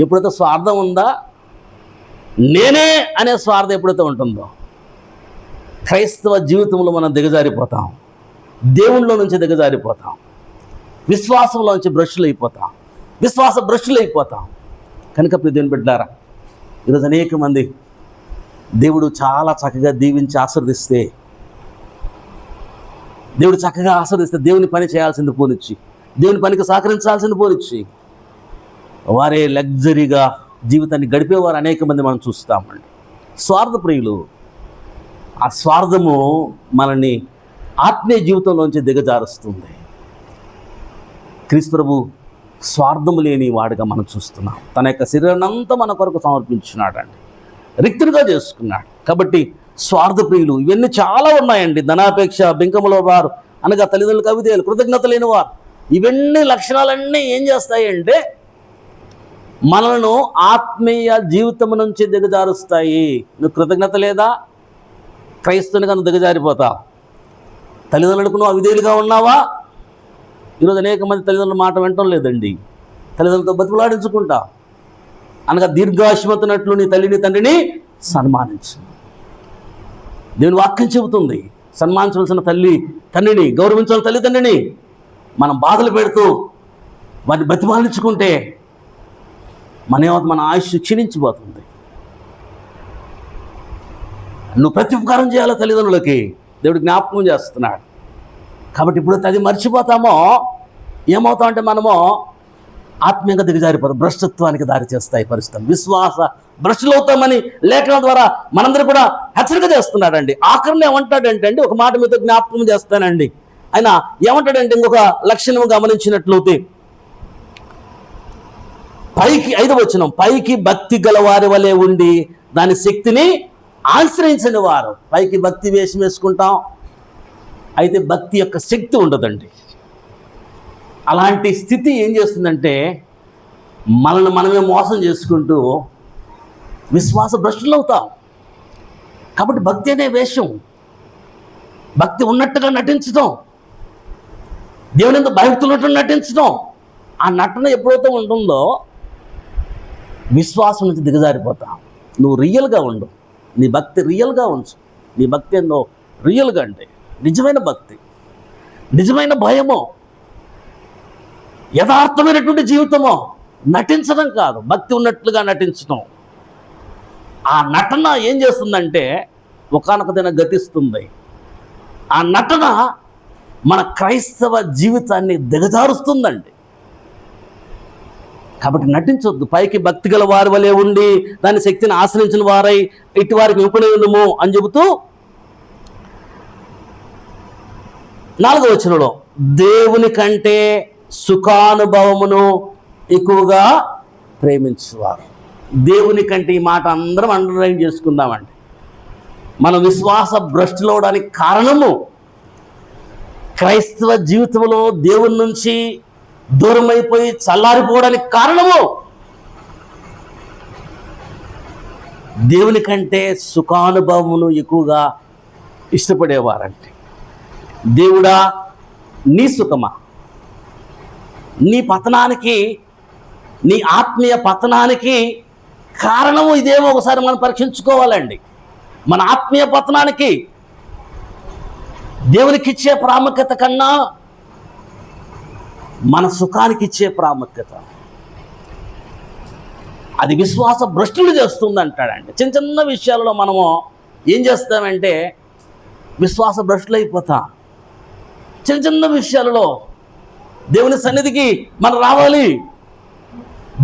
ఎప్పుడైతే స్వార్థం ఉందా, నేనే అనే స్వార్థం ఎప్పుడైతే ఉంటుందో క్రైస్తవ జీవితంలో మనం దిగజారిపోతాం. దేవుళ్ళలో నుంచి దిగజారిపోతాం. విశ్వాసంలోంచి భ్రష్టులు అయిపోతాం. కనుక దేవుని బిడ్డలారా, ఈరోజు అనేక మంది దేవుడు చాలా చక్కగా దీవించి ఆశీర్వదిస్తే, దేవుని పని చేయాల్సింది పోనిచ్చి, దేవుని పనికి సహకరించాల్సింది పోనిచ్చి వారే లగ్జరీగా జీవితాన్ని గడిపేవారు అనేక మంది మనం చూస్తామండి. స్వార్థప్రియులు. ఆ స్వార్థము మనల్ని ఆత్మీయ జీవితంలోంచి దిగజారుస్తుంది. క్రీస్తు ప్రభు స్వార్థము లేని వాడిగా మనం చూస్తున్నాం. తన యొక్క శరీరాన్ని అంతా మన కొరకు సమర్పించున్నాడండి, రిక్తుడిగా చేసుకున్నాడు. కాబట్టి స్వార్థప్రియులు ఇవన్నీ చాలా ఉన్నాయండి. ధనాపేక్ష, బింకములో వారు అనగా తల్లిదండ్రులకు అవిధేయులు, కృతజ్ఞత లేని వారు. ఇవన్నీ లక్షణాలన్నీ ఏం చేస్తాయంటే మనలను ఆత్మీయ జీవితం నుంచి దిగజారుస్తాయి. నువ్వు కృతజ్ఞత లేదా, క్రైస్తవునిగా నువ్వు దిగజారిపోతావు. తల్లిదండ్రులకు నువ్వు అవిధేయులుగా ఉన్నావా? ఈరోజు అనేక మంది తల్లిదండ్రుల మాట వినటం లేదండి. తల్లిదండ్రులతో బతిమలాడించుకుంటా అనగా దీర్ఘాయుష్మతున్నట్లు నీ తల్లిని తండ్రిని సన్మానించు. దేవుని వాక్యం చెబుతుంది, సన్మానించవలసిన తండ్రిని గౌరవించాల్సిన తల్లిదండ్రిని మనం బాధలు పెడుతూ వారిని బతిమాలించుకుంటే మన ఆయుష్ క్షీణించిపోతుంది. నువ్వు ప్రత్యుపకారం చేయాలి తల్లిదండ్రులకి, దేవుడు జ్ఞాపకం చేస్తున్నాడు. కాబట్టి ఇప్పుడైతే అది మర్చిపోతామో ఏమవుతామంటే మనము ఆత్మీయంగా దిగజారిపోతాం. భ్రష్టత్వానికి దారి చేస్తాయి పరిస్థితులు. విశ్వాస భ్రష్టులు అవుతామని లేఖనం ద్వారా మనందరూ కూడా హెచ్చరిక చేస్తున్నాడండి. ఆఖరిని ఏమంటాడంటే అండి, ఒక మాట మీతో జ్ఞాపకం చేస్తానండి. ఆయన ఏమంటాడంటే ఇంకొక లక్షణం గమనించినట్లయితే, పైకి 5వ వచనం, పైకి భక్తి గలవారి వలె ఉండి దాని శక్తిని ఆశ్రయించని వారు. పైకి భక్తి వేషం వేసుకుంటాం, అయితే భక్తి యొక్క శక్తి ఉండదండి. అలాంటి స్థితి ఏం చేస్తుందంటే మనల్ని మనమే మోసం చేసుకుంటూ విశ్వాస భ్రష్టులు అవుతాం. కాబట్టి భక్తి అనే వేషం, భక్తి ఉన్నట్టుగా నటించడం, దేవుని ఎంత భయభక్తున్నట్టు నటించడం, ఆ నటన ఎప్పుడైతే ఉంటుందో విశ్వాసం నుంచి దిగజారిపోతాం. నువ్వు రియల్గా ఉండు, నీ భక్తి రియల్గా ఉంచు. నీ భక్తి ఏందో రియల్గా అంటే నిజమైన భక్తి, నిజమైన భయమో, యథార్థమైనటువంటి జీవితమో. నటించడం కాదు, భక్తి ఉన్నట్లుగా నటించడం. ఆ నటన ఏం చేస్తుందంటే ఒకానొక దిన గతిస్తుంది. ఆ నటన మన క్రైస్తవ జీవితాన్ని దిగజారుస్తుందండి. కాబట్టి నటించొద్దు. పైకి భక్తి గల వారి వలె ఉండి దాని శక్తిని ఆశ్రయించిన వారై ఇటు వారికి విపణము అని చెబుతూ 4వ వచనంలో దేవుని కంటే సుఖానుభవమును ఎక్కువగా ప్రేమించేవారు. దేవుని కంటే, ఈ మాట అందరం అండర్లైన్ చేసుకుందామండి. మన విశ్వాస భ్రష్టులవడానికి కారణము క్రైస్తవ జీవితంలో దేవుని నుంచి దూరమైపోయి చల్లారిపోవడానికి కారణము దేవుని కంటే సుఖానుభవమును ఎక్కువగా ఇష్టపడేవారంటే. దేవుడా, నీ సుఖమా, నీ పతనానికి, నీ ఆత్మీయ పతనానికి కారణము ఇదేమో ఒకసారి మనం పరీక్షించుకోవాలండి. మన ఆత్మీయ పతనానికి దేవునికి ఇచ్చే ప్రాముఖ్యత కన్నా మన సుఖానికి ఇచ్చే ప్రాముఖ్యత, అది విశ్వాస భ్రష్టులు చేస్తుంది అంటాడండి. చిన్న చిన్న విషయాలలో మనము ఏం చేస్తామంటే విశ్వాస భ్రష్టులు అయిపోతాం. చిన్న చిన్న విషయాలలో దేవుని సన్నిధికి మనం రావాలి,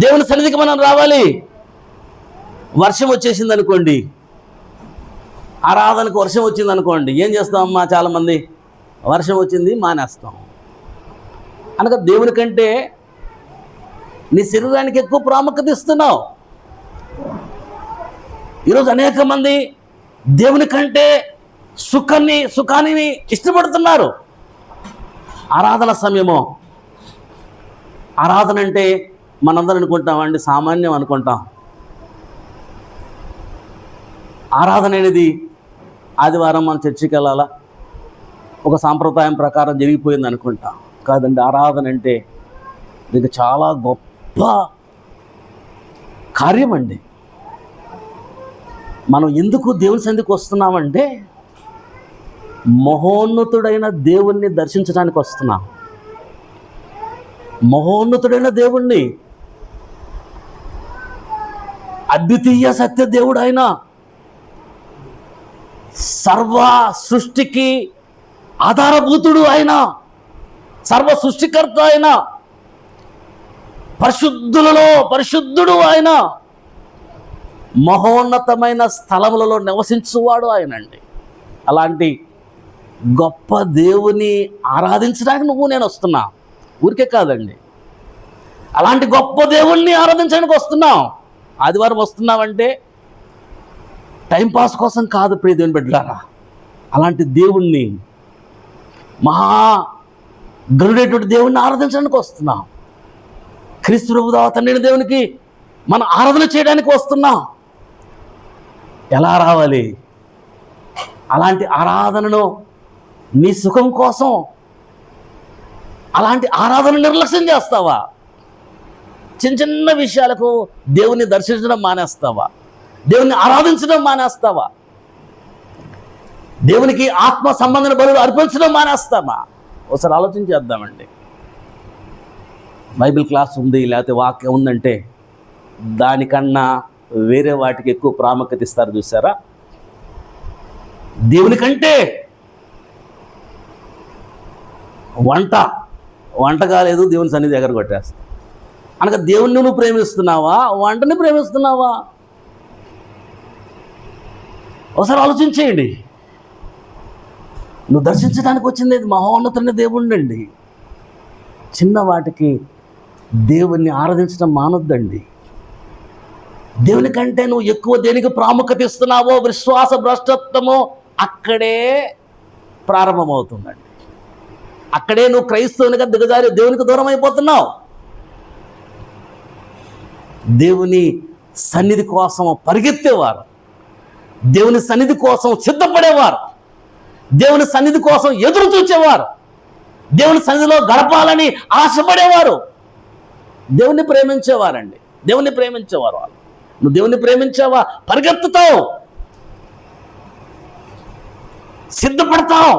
దేవుని సన్నిధికి మనం రావాలి. వర్షం వచ్చేసింది అనుకోండి, ఆరాధనకు వర్షం వచ్చింది అనుకోండి, ఏం చేస్తామమ్మా? చాలామంది వర్షం వచ్చింది మానేస్తాం. అనగా దేవుని కంటే నీ శరీరానికి ఎక్కువ ప్రాముఖ్యత ఇస్తున్నావు. ఈరోజు అనేక మంది దేవుని కంటే సుఖాన్ని ఇష్టపడుతున్నారు. ఆరాధన సమయము, ఆరాధన అంటే మనందరం అనుకుంటామండి, సామాన్యం అనుకుంటాం. ఆరాధన అనేది ఆదివారం మనం చర్చికి వెళ్ళాలా, ఒక సాంప్రదాయం ప్రకారం జరిగిపోయింది అనుకుంటాం. కాదండి, ఆరాధన అంటే ఇది చాలా గొప్ప కార్యం అండి. మనం ఎందుకు దేవుని సన్నిధికి వస్తున్నామంటే మహోన్నతుడైన దేవుణ్ణి దర్శించడానికి వస్తున్నాం. మహోన్నతుడైన దేవుణ్ణి, అద్వితీయ సత్య దేవుడు ఆయన, సర్వ సృష్టికి ఆధారభూతుడు ఆయన, సర్వ సృష్టికర్త ఆయన, పరిశుద్ధులలో పరిశుద్ధుడు ఆయన, మహోన్నతమైన స్థలములలో నివసించువాడు ఆయనండి. అలాంటి గొప్ప దేవుని ఆరాధించడానికి నేను వస్తున్నా, ఊరికే కాదండి. అలాంటి గొప్ప దేవుణ్ణి ఆరాధించడానికి వస్తున్నాం. ఆదివారం వస్తున్నామంటే టైంపాస్ కోసం కాదు ప్రియ దేవుని బిడ్డలారా. అలాంటి దేవుణ్ణి, మహా గరుడేటువంటి దేవుణ్ణి ఆరాధించడానికి వస్తున్నాం. క్రీస్తు ప్రభువు తండ్రి దేవునికి మనం ఆరాధన చేయడానికి వస్తున్నాం. ఎలా రావాలి? అలాంటి ఆరాధనను నీ సుఖం కోసం అలాంటి ఆరాధన నిర్లక్ష్యం చేస్తావా? చిన్న చిన్న విషయాలకు దేవుని దర్శించడం మానేస్తావా? దేవుని ఆరాధించడం మానేస్తావా? దేవునికి ఆత్మ సంబంధన బలులు అర్పించడం మానేస్తామా? ఒకసారి ఆలోచించేద్దామండి. బైబిల్ క్లాస్ ఉంది, లేకపోతే వాక్యం ఉందంటే దానికన్నా వేరే వాటికి ఎక్కువ ప్రాముఖ్యత ఇస్తారు. చూసారా? దేవుని కంటే వంట కాలేదు, దేవుని సన్నిధి దగ్గర కొట్టేస్తా అనగా దేవుణ్ణి నువ్వు ప్రేమిస్తున్నావా, వంటని ప్రేమిస్తున్నావా? ఒకసారి ఆలోచించేయండి. నువ్వు దర్శించడానికి వచ్చింది మహోన్నతుని దేవుణ్ణి అండి. చిన్న వాటికి దేవుణ్ణి ఆరాధించడం మానొద్దండి. దేవుని కంటే నువ్వు ఎక్కువ దేనికి ప్రాముఖ్యత ఇస్తున్నావో విశ్వాస భ్రష్టత్వము అక్కడే ప్రారంభమవుతుందండి. అక్కడే నువ్వు క్రైస్తవునిగా దిగజారి దేవునికి దూరం అయిపోతున్నావు. దేవుని సన్నిధి కోసం పరిగెత్తేవారు, దేవుని సన్నిధి కోసం సిద్ధపడేవారు, దేవుని సన్నిధి కోసం ఎదురు చూచేవారు, దేవుని సన్నిధిలో గడపాలని ఆశపడేవారు, దేవుని ప్రేమించేవారండి. దేవుని ప్రేమించేవారు వాళ్ళు. నువ్వు దేవుని ప్రేమించావా? పరిగెత్తుతావు, సిద్ధపడతావు.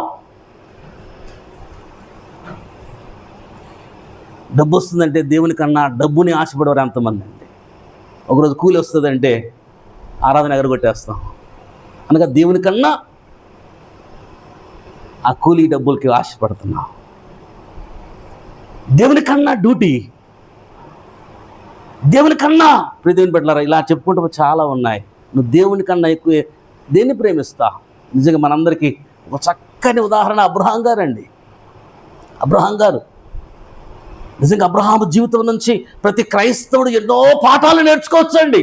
డబ్బు వస్తుందంటే దేవుని కన్నా డబ్బుని ఆశపడేవారు ఎంతమంది అండి. ఒకరోజు కూలి వస్తుందంటే ఆరాధన ఎగరగొట్టేస్తాం అనగా దేవుని కన్నా ఆ కూలీ డబ్బులకి ఆశపడుతున్నాం. దేవుని కన్నా డ్యూటీ, దేవుని కన్నా దేవుని బిడ్డలారా ఇలా చెప్పుకుంటూ చాలా ఉన్నాయి. నువ్వు దేవుని కన్నా ఎక్కువ దేన్ని ప్రేమిస్తా? నిజంగా మనందరికీ ఒక చక్కని ఉదాహరణ అబ్రహాం గారు అండి. అబ్రహాం గారు నిజంగా అబ్రహాము జీవితం నుంచి ప్రతి క్రైస్తవుడు ఎన్నో పాఠాలు నేర్చుకోవచ్చండి.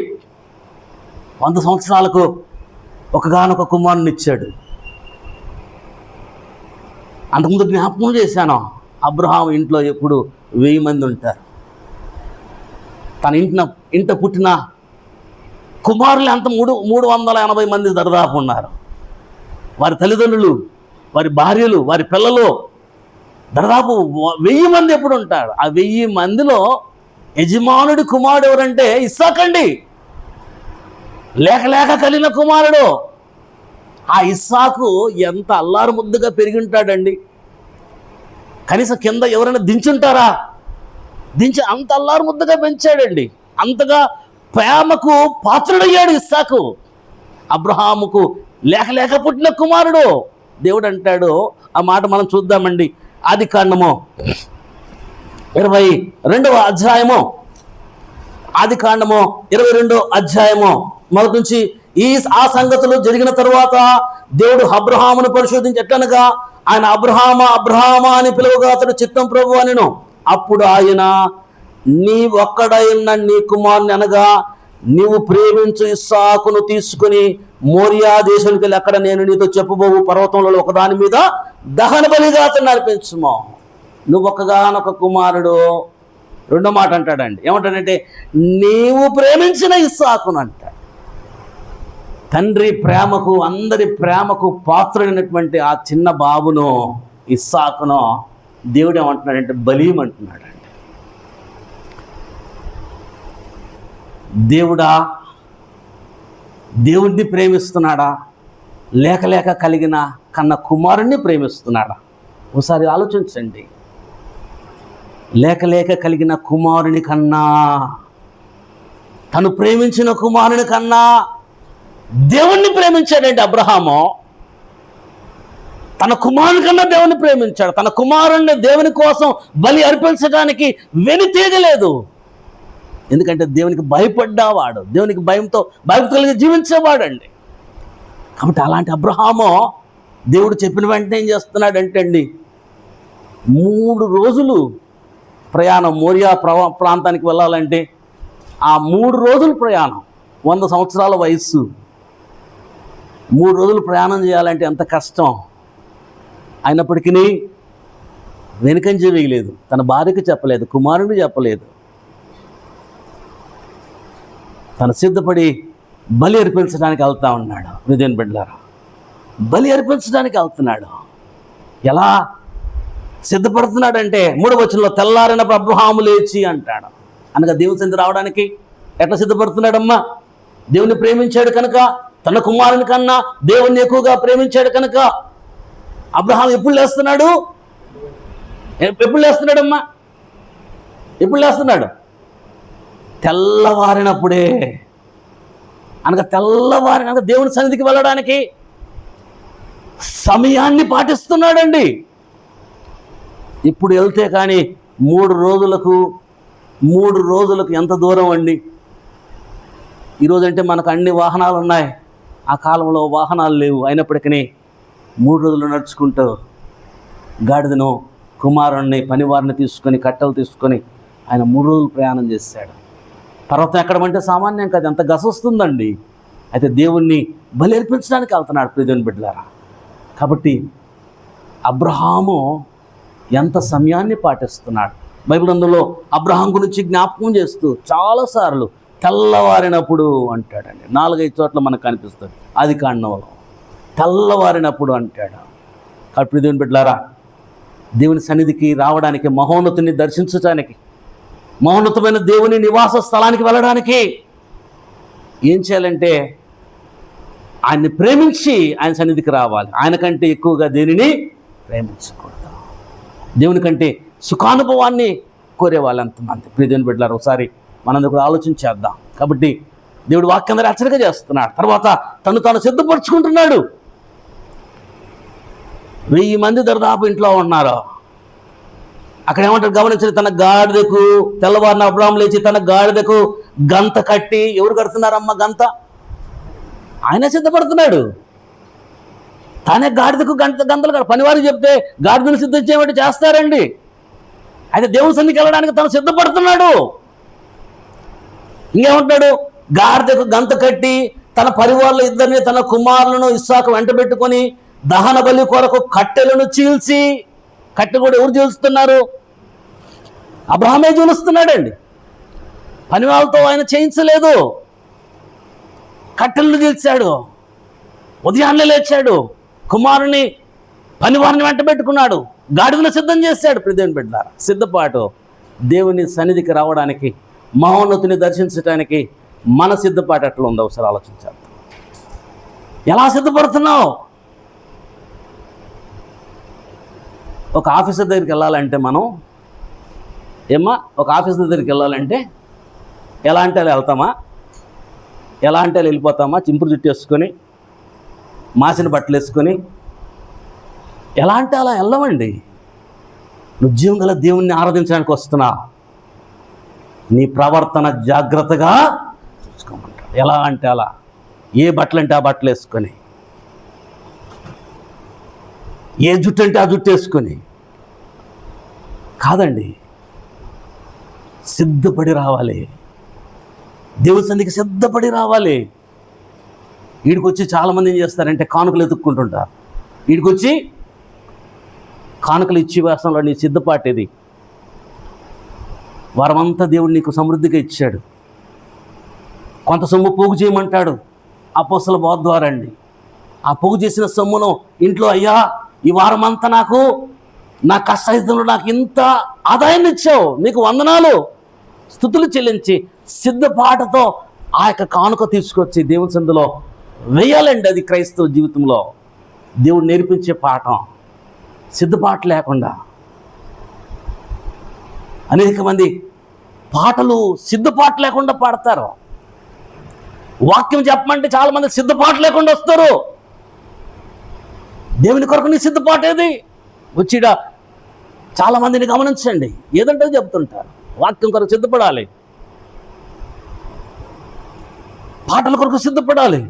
100 సంవత్సరాలకు ఒకగానొక కుమారుని ఇచ్చాడు. అంతకుముందు జ్ఞాపకం చేశాను, అబ్రహాం ఇంట్లో ఎప్పుడు 1000 మంది ఉంటారు. తన ఇంట పుట్టిన కుమారులు అంత 380 మంది దరిదాపు ఉన్నారు. వారి తల్లిదండ్రులు, వారి భార్యలు, వారి పిల్లలు దాదాపు 1000 మంది ఎప్పుడు ఉంటారు. ఆ 1000 మందిలో యజమానుడి కుమారుడు ఎవరంటే ఇస్సాకండి. లేక కలిగిన కుమారుడు. ఆ ఇస్సాకు ఎంత అల్లారు ముద్దుగా పెరిగి ఉంటాడండి. కనీసం కింద ఎవరైనా దించుంటారా? దించి అంత అల్లారు ముద్దుగా పెంచాడండి. అంతగా ప్రేమకు పాత్రుడయ్యాడు ఇస్సాకు. అబ్రహాముకు లేక పుట్టిన కుమారుడు. దేవుడు అంటాడు, ఆ మాట మనం చూద్దామండి. ఆదికాండము 22వ అధ్యాయము, ఆదికాండము 22వ అధ్యాయము మొదటి నుంచి ఆ సంగతులు జరిగిన తరువాత దేవుడు అబ్రహామును పరిశోధించి ఎట్లనగా ఆయన అబ్రహామా అని పిలువగా అతడు చిత్తం ప్రభు అనెను. అప్పుడు ఆయన నీ ఒక్కడైన నీ కుమారుని అనగా నీవు ప్రేమించు ఇస్సాకును తీసుకుని మోరియా దేశానికి వెళ్ళి అక్కడ నేను నీతో చెప్పబోవు పర్వతంలో ఒకదాని మీద దహన బలిగా అతన్ని అర్పించుమో. నువ్వు ఒక్కగానొక కుమారుడు. రెండో మాట అంటాడండి, ఏమంటాడంటే నీవు ప్రేమించిన ఇస్సాకును అంటాడు. తండ్రి ప్రేమకు, అందరి ప్రేమకు పాత్రుడైనటువంటి ఆ చిన్న బాబును, ఇస్సాకును దేవుడు ఏమంటున్నాడంటే బలీయమంటున్నాడండి. దేవుడా దేవుడిని ప్రేమిస్తున్నాడా, లేక కలిగిన కన్న కుమారుణ్ణి ప్రేమిస్తున్నాడా? ఒకసారి ఆలోచించండి. లేక కలిగిన కుమారుని కన్నా, తను ప్రేమించిన కుమారుని కన్నా దేవుణ్ణి ప్రేమించాడండి అబ్రహాము. తన కుమారుని కన్నా దేవుని ప్రేమించాడు. తన కుమారుణ్ణి దేవుని కోసం బలి అర్పించడానికి వెనుతీగలేదు. ఎందుకంటే దేవునికి భయపడ్డావాడు, దేవునికి భయం కలిగి జీవించేవాడండి. కాబట్టి అలాంటి అబ్రహాము దేవుడు చెప్పిన వెంటనే ఏం చేస్తున్నాడంటే అండి, 3 రోజులు ప్రయాణం మోరియా ప్రాంతానికి వెళ్ళాలంటే ఆ 3 రోజుల ప్రయాణం, 100 సంవత్సరాల వయస్సు, 3 రోజులు ప్రయాణం చేయాలంటే ఎంత కష్టం. అయినప్పటికీ వెనుకంజ వేయలేదు. తన భార్యకు చెప్పలేదు, కుమారుడికి చెప్పలేదు. తను సిద్ధపడి బలి అర్పించడానికి వెళ్తా ఉన్నాడు. విదేన్ బిడ్డలారా, బలి అర్పించడానికి వెళ్తున్నాడు. ఎలా సిద్ధపడుతున్నాడంటే 3వ వచనంలో తెల్లారినప్పుడు అబ్రహాము లేచి అంటాడు. అనగా దేవుని సన్నిధికి రావడానికి ఎట్లా సిద్ధపడుతున్నాడమ్మా? దేవుని ప్రేమించాడు కనుక, తన కుమారుని కన్నా దేవుణ్ణి ఎక్కువగా ప్రేమించాడు కనుక అబ్రహాం ఎప్పుడు లేస్తున్నాడమ్మా? ఎప్పుడు లేస్తున్నాడు? తెల్లవారినప్పుడే. అనగా తెల్లవారిన దేవుని సన్నిధికి వెళ్ళడానికి సమయాన్ని పాటిస్తున్నాడండి. ఇప్పుడు వెళ్తే కానీ 3 రోజులకు ఎంత దూరం అండి? ఈరోజంటే మనకు అన్ని వాహనాలు ఉన్నాయి, ఆ కాలంలో వాహనాలు లేవు. అయినప్పటికీ 3 రోజులు నడుచుకుంటూ గాడిదను, కుమారుణ్ణి, పనివారిని తీసుకొని, కట్టెలు తీసుకొని ఆయన 3 రోజులు ప్రయాణం చేశాడు. పర్వతం ఎక్కడమంటే సామాన్యం కాదు, ఎంత గస వస్తుందండి. అయితే దేవుణ్ణి బలి అర్పించడానికి వెళ్తున్నాడు ప్రియమైన బిడ్డలారా. కాబట్టి అబ్రహాము ఎంత సమయాన్ని పాటిస్తున్నాడు. బైబిల్ అందులో అబ్రహాం గురించి జ్ఞాపకం చేస్తూ చాలాసార్లు తెల్లవారినప్పుడు అంటాడండి. 4-5 చోట్ల మనకు కనిపిస్తుంది ఆదికాండంలో. తెల్లవారినప్పుడు అంటాడు. కాబట్టి దేవుని బిడ్డలారా, దేవుని సన్నిధికి రావడానికి, మహోన్నతుని దర్శించడానికి, మహోన్నతమైన దేవుని నివాస స్థలానికి వెళ్ళడానికి ఏం చేయాలంటే ఆయన్ని ప్రేమించి ఆయన సన్నిధికి రావాలి. ఆయన కంటే ఎక్కువగా దేనిని ప్రేమించకూడదు. దేవుని కంటే సుఖానుభవాన్ని కోరేవాళ్ళు ఎంతమంది ప్రియదేవుని బిడ్డలారా? ఒకసారి మనందరూ కూడా ఆలోచించేద్దాం. కాబట్టి దేవుడు వాక్యం ద్వారా హెచ్చరిక చేస్తున్నాడు. తర్వాత తాను సిద్ధపరచుకుంటున్నాడు. 1000 మంది దరిదాపు ఇంట్లో ఉన్నారు. అక్కడ ఏమంటారు గమనించండి. తన గాడిదకు తెల్లవారిన అబ్రహాము లేచి తన గాడిదకు గంత కట్టి, ఎవరు కడుతున్నారమ్మ గంత? ఆయన సిద్ధపడుతున్నాడు. తానే గాడిదకు గంతలు పనివారికి చెప్తే గాడిదను సిద్ధం చేయమంటే చేస్తారండి. అయితే దేవుని సన్నిధికి వెళ్ళడానికి తను సిద్ధపడుతున్నాడు. ఇంకేమంటాడు? గాడిదకు గంత కట్టి తన పరివారంలో 2 తన కుమారులను ఇస్సాకు వెంట పెట్టుకొని దహన బలి కొరకు కట్టెలను చీల్చి, కట్టె కూడా ఎవరు చీల్స్తున్నారు? అబ్రహామే చీలుస్తున్నాడండి. పని వాళ్ళతో ఆయన చేయించలేదు. కట్టెలను చీల్చాడు. ఉదయాన్నే లేచాడు, కుమారుని పనివారిని వెంట పెట్టుకున్నాడు, గాడిదను సిద్ధం చేశాడు. ప్రియదేవుని బిడ్డలారా, సిద్ధపాటు దేవుని సన్నిధికి రావడానికి, మహోన్నతుని దర్శించడానికి మన సిద్ధపాటు ఎట్లా ఉందో ఒకసారి ఆలోచించాలి. ఎలా సిద్ధపడుతున్నావు? ఒక ఆఫీసర్ దగ్గరికి వెళ్ళాలంటే ఒక ఆఫీసర్ దగ్గరికి వెళ్ళాలంటే ఎలా అంటే అలా వెళ్తామా? ఎలా అంటే అలా వెళ్ళిపోతామా? చింపురు జుట్టు వేసుకొని, మాసిన బట్టలు వేసుకొని ఎలా అంటే అలా వెళ్ళమండి. నువ్వు జీవం గల దేవుణ్ణి ఆరాధించడానికి వస్తున్నా, నీ ప్రవర్తన జాగ్రత్తగా చూసుకోమంటాడు. ఎలా అంటే అలా, ఏ బట్టలు అంటే ఆ బట్టలు వేసుకొని, ఏ జుట్టు అంటే ఆ జుట్టు వేసుకొని కాదండి, సిద్ధపడి రావాలి. దేవుని సన్నిధికి సిద్ధపడి రావాలి. వీడికి వచ్చి చాలామంది ఏం చేస్తారంటే కానుకలు ఎత్తుక్కుంటుంటారు. వీడికి వచ్చి కానుకలు ఇచ్చి వేసంలో నీ సిద్ధపాటేది. వారమంతా దేవుడు నీకు సమృద్ధిగా ఇచ్చాడు. కొంత సొమ్ము పోగు చేయమంటాడు అపోస్తల బోధ ద్వారా అండి. ఆ పోగు చేసిన సొమ్మును ఇంట్లో, అయ్యా ఈ వారమంతా నాకు నా కష్టాయితంలో నాకు ఇంత ఆదాయాన్ని ఇచ్చావు, నీకు వందనాలు, స్తుతులు చెల్లించి సిద్ధపాటతో ఆ యొక్క కానుక తీసుకొచ్చి దేవుని సందులో వేయాలండి. అది క్రైస్తవ జీవితంలో దేవుడు నేర్పించే పాఠం. సిద్ధపాటు లేకుండా అనేక మంది పాటలు సిద్ధపాటు లేకుండా పాడతారు. వాక్యం చెప్పమంటే చాలామంది సిద్ధపాటు లేకుండా వస్తారు. దేవుని కొరకు నీ సిద్ధపాటు ఏది? వచ్చిడ చాలామందిని గమనించండి, ఏదంటే చెప్తుంటారు. వాక్యం కొరకు సిద్ధపడాలి, పాటల కొరకు సిద్ధపడాలి,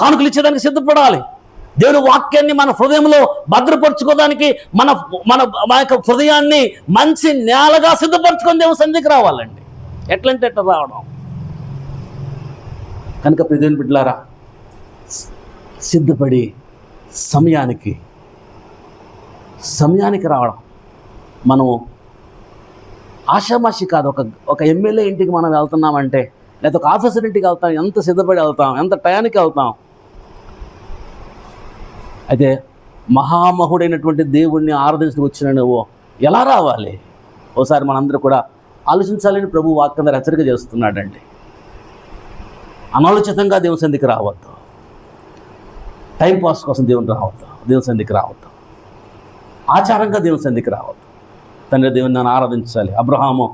కానుకలు ఇచ్చేదానికి సిద్ధపడాలి. దేవుని వాక్యాన్ని మన హృదయంలో భద్రపరచుకోవడానికి మన మన మా యొక్క హృదయాన్ని మంచి నేలగా సిద్ధపరచుకొని దేవుని సన్నిధికి రావాలండి. ఎట్లంటే ఎట్లా రావడం. కనుక దేవుని బిడ్డలారా, సిద్ధపడి సమయానికి రావడం. మనం ఆషామాషి కాదు. ఒక ఎమ్మెల్యే ఇంటికి మనం వెళ్తున్నామంటే, లేదా ఒక ఆఫీసర్ ఇంటికి వెళ్తాం, ఎంత సిద్ధపడి వెళ్తాం, ఎంత టయానికి వెళ్తాం. అయితే మహామహుడైనటువంటి దేవుణ్ణి ఆరాధించడానికి వచ్చిన నువ్వు ఎలా రావాలి? ఓసారి మనందరూ కూడా ఆలోచించాలని ప్రభు వాక్యం ద్వారా హెచ్చరిక చేస్తున్నాడండి. అనాలోచితంగా దేవుని సన్నిధికి రావద్దు. టైంపాస్ కోసం దేవుని సన్నిధికి రావద్దు. ఆచారంగా దేవుని సన్నిధికి రావద్దు. తండ్రి దేవుని నన్ను ఆరాధించాలి. అబ్రహాము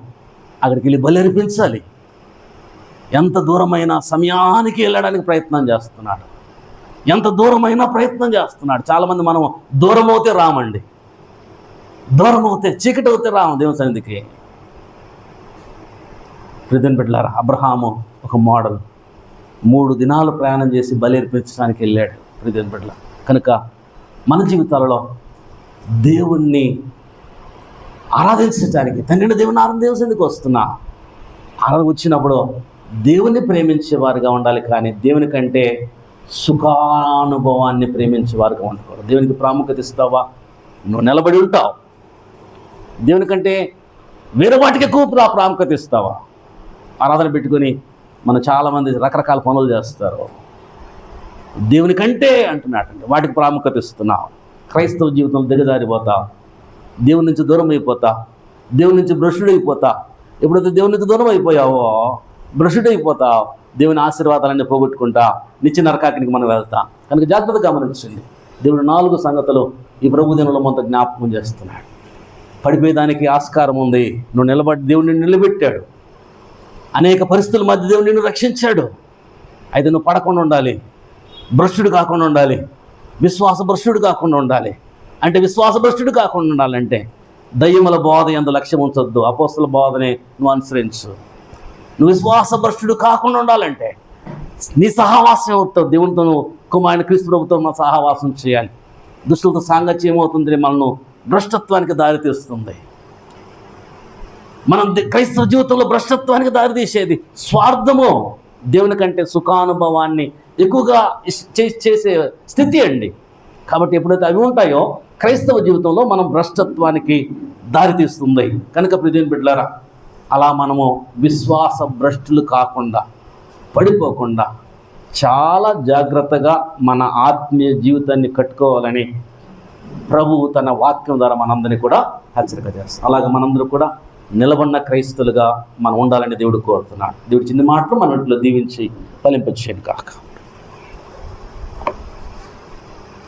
అక్కడికి వెళ్ళి బలి అర్పించాలి. ఎంత దూరమైనా సమయానికి వెళ్ళడానికి ప్రయత్నం చేస్తున్నాడు. ఎంత దూరమైనా ప్రయత్నం చేస్తున్నాడు. చాలామంది మనం దూరం అవుతే రామండి. దూరం అవుతే, చీకటి అవుతే రాము దేవుని సన్నిధికి. ప్రియమైన బిడ్డలారా, అబ్రహాము ఒక మోడల్. 3 దినాలు ప్రయాణం చేసి బలి అర్పించడానికి వెళ్ళాడు. ప్రియమైన బిడ్డలారా, కనుక మన జీవితాలలో దేవుణ్ణి ఆరాధించడానికి, తండ్రిని దేవుని దేవుని సన్నిధికి వస్తున్నా. ఆరాధన వచ్చినప్పుడు దేవుని ప్రేమించేవారుగా ఉండాలి, కానీ దేవుని కంటే సుఖానుభవాన్ని ప్రేమించేవారుగా ఉండకూడదు. దేవునికి ప్రాముఖ్యత ఇస్తావా, నువ్వు నిలబడి ఉంటావు. దేవుని కంటే వేరే వాటికి ఎక్కువ ప్రాముఖ్యత ఇస్తావా? ఆరాధన పెట్టుకొని మనం చాలామంది రకరకాల పనులు చేస్తారు. దేవుని కంటే అంటున్నాడండి, వాటికి ప్రాముఖ్యత ఇస్తున్నావు. క్రైస్తవ జీవితంలో దిగజారిపోతా, దేవుని నుంచి దూరం అయిపోతా, దేవుని నుంచి భ్రష్టుడైపోతా. ఎప్పుడైతే దేవుని నుంచి దూరం అయిపోయావో, భ్రష్టుడైపోతావు, దేవుని ఆశీర్వాదాలన్నీ పోగొట్టుకుంటా నిత్య నరకానికి మనం వెళ్తాం. కనుక జాగ్రత్తగా గమనించండి. దేవుడు 4 సంగతులు ఈ ప్రభు దినంలో మనతో జ్ఞాపకం చేస్తున్నాడు. పడిపోయేదానికి ఆస్కారం ఉంది. నువ్వు దేవుడు నిన్ను నిలబెట్టాడు. అనేక పరిస్థితుల మధ్య దేవుడు నిన్ను రక్షించాడు. అయితే నువ్వు పడకుండా ఉండాలి, భ్రష్టుడు కాకుండా ఉండాలి, విశ్వాస భ్రష్టుడు కాకుండా ఉండాలి. అంటే విశ్వాస భ్రష్టుడు కాకుండా ఉండాలంటే దయ్యముల బోధ యందు లక్ష్యం ఉంచొద్దు. అపోస్తల బోధనే నువ్వు అనుసరించు. నువ్వు విశ్వాస భ్రష్టుడు కాకుండా ఉండాలంటే నీ సహవాసం అవుతావు. దేవునితో కుమారుని క్రీస్తు ప్రభుతో మన సహవాసం చేయాలి. దుష్టులతో సాంగత్యం ఏమవుతుంది? మనను భ్రష్టత్వానికి దారితీస్తుంది. మనం క్రైస్తవ జీవితంలో భ్రష్టత్వానికి దారితీసేది స్వార్థము. దేవుని కంటే సుఖానుభవాన్ని ఎక్కువగా చేసే స్థితి అండి. కాబట్టి ఎప్పుడైతే అవి ఉంటాయో క్రైస్తవ జీవితంలో మనం భ్రష్టత్వానికి దారితీస్తుంది. కనుక ప్రియమైన బిడ్డలారా, అలా మనము విశ్వాస భ్రష్టులు కాకుండా, పడిపోకుండా చాలా జాగ్రత్తగా మన ఆత్మీయ జీవితాన్ని కట్టుకోవాలని ప్రభువు తన వాక్యం ద్వారా మనందరినీ కూడా హెచ్చరిక చేస్తాం. అలాగే మనందరూ కూడా నిలబడిన క్రైస్తవులుగా మనం ఉండాలని దేవుడు కోరుతున్నాడు. దేవుడి చిన్న మాటలు మన ఇంట్లో దీవించి ఫలింపచేయను కాక.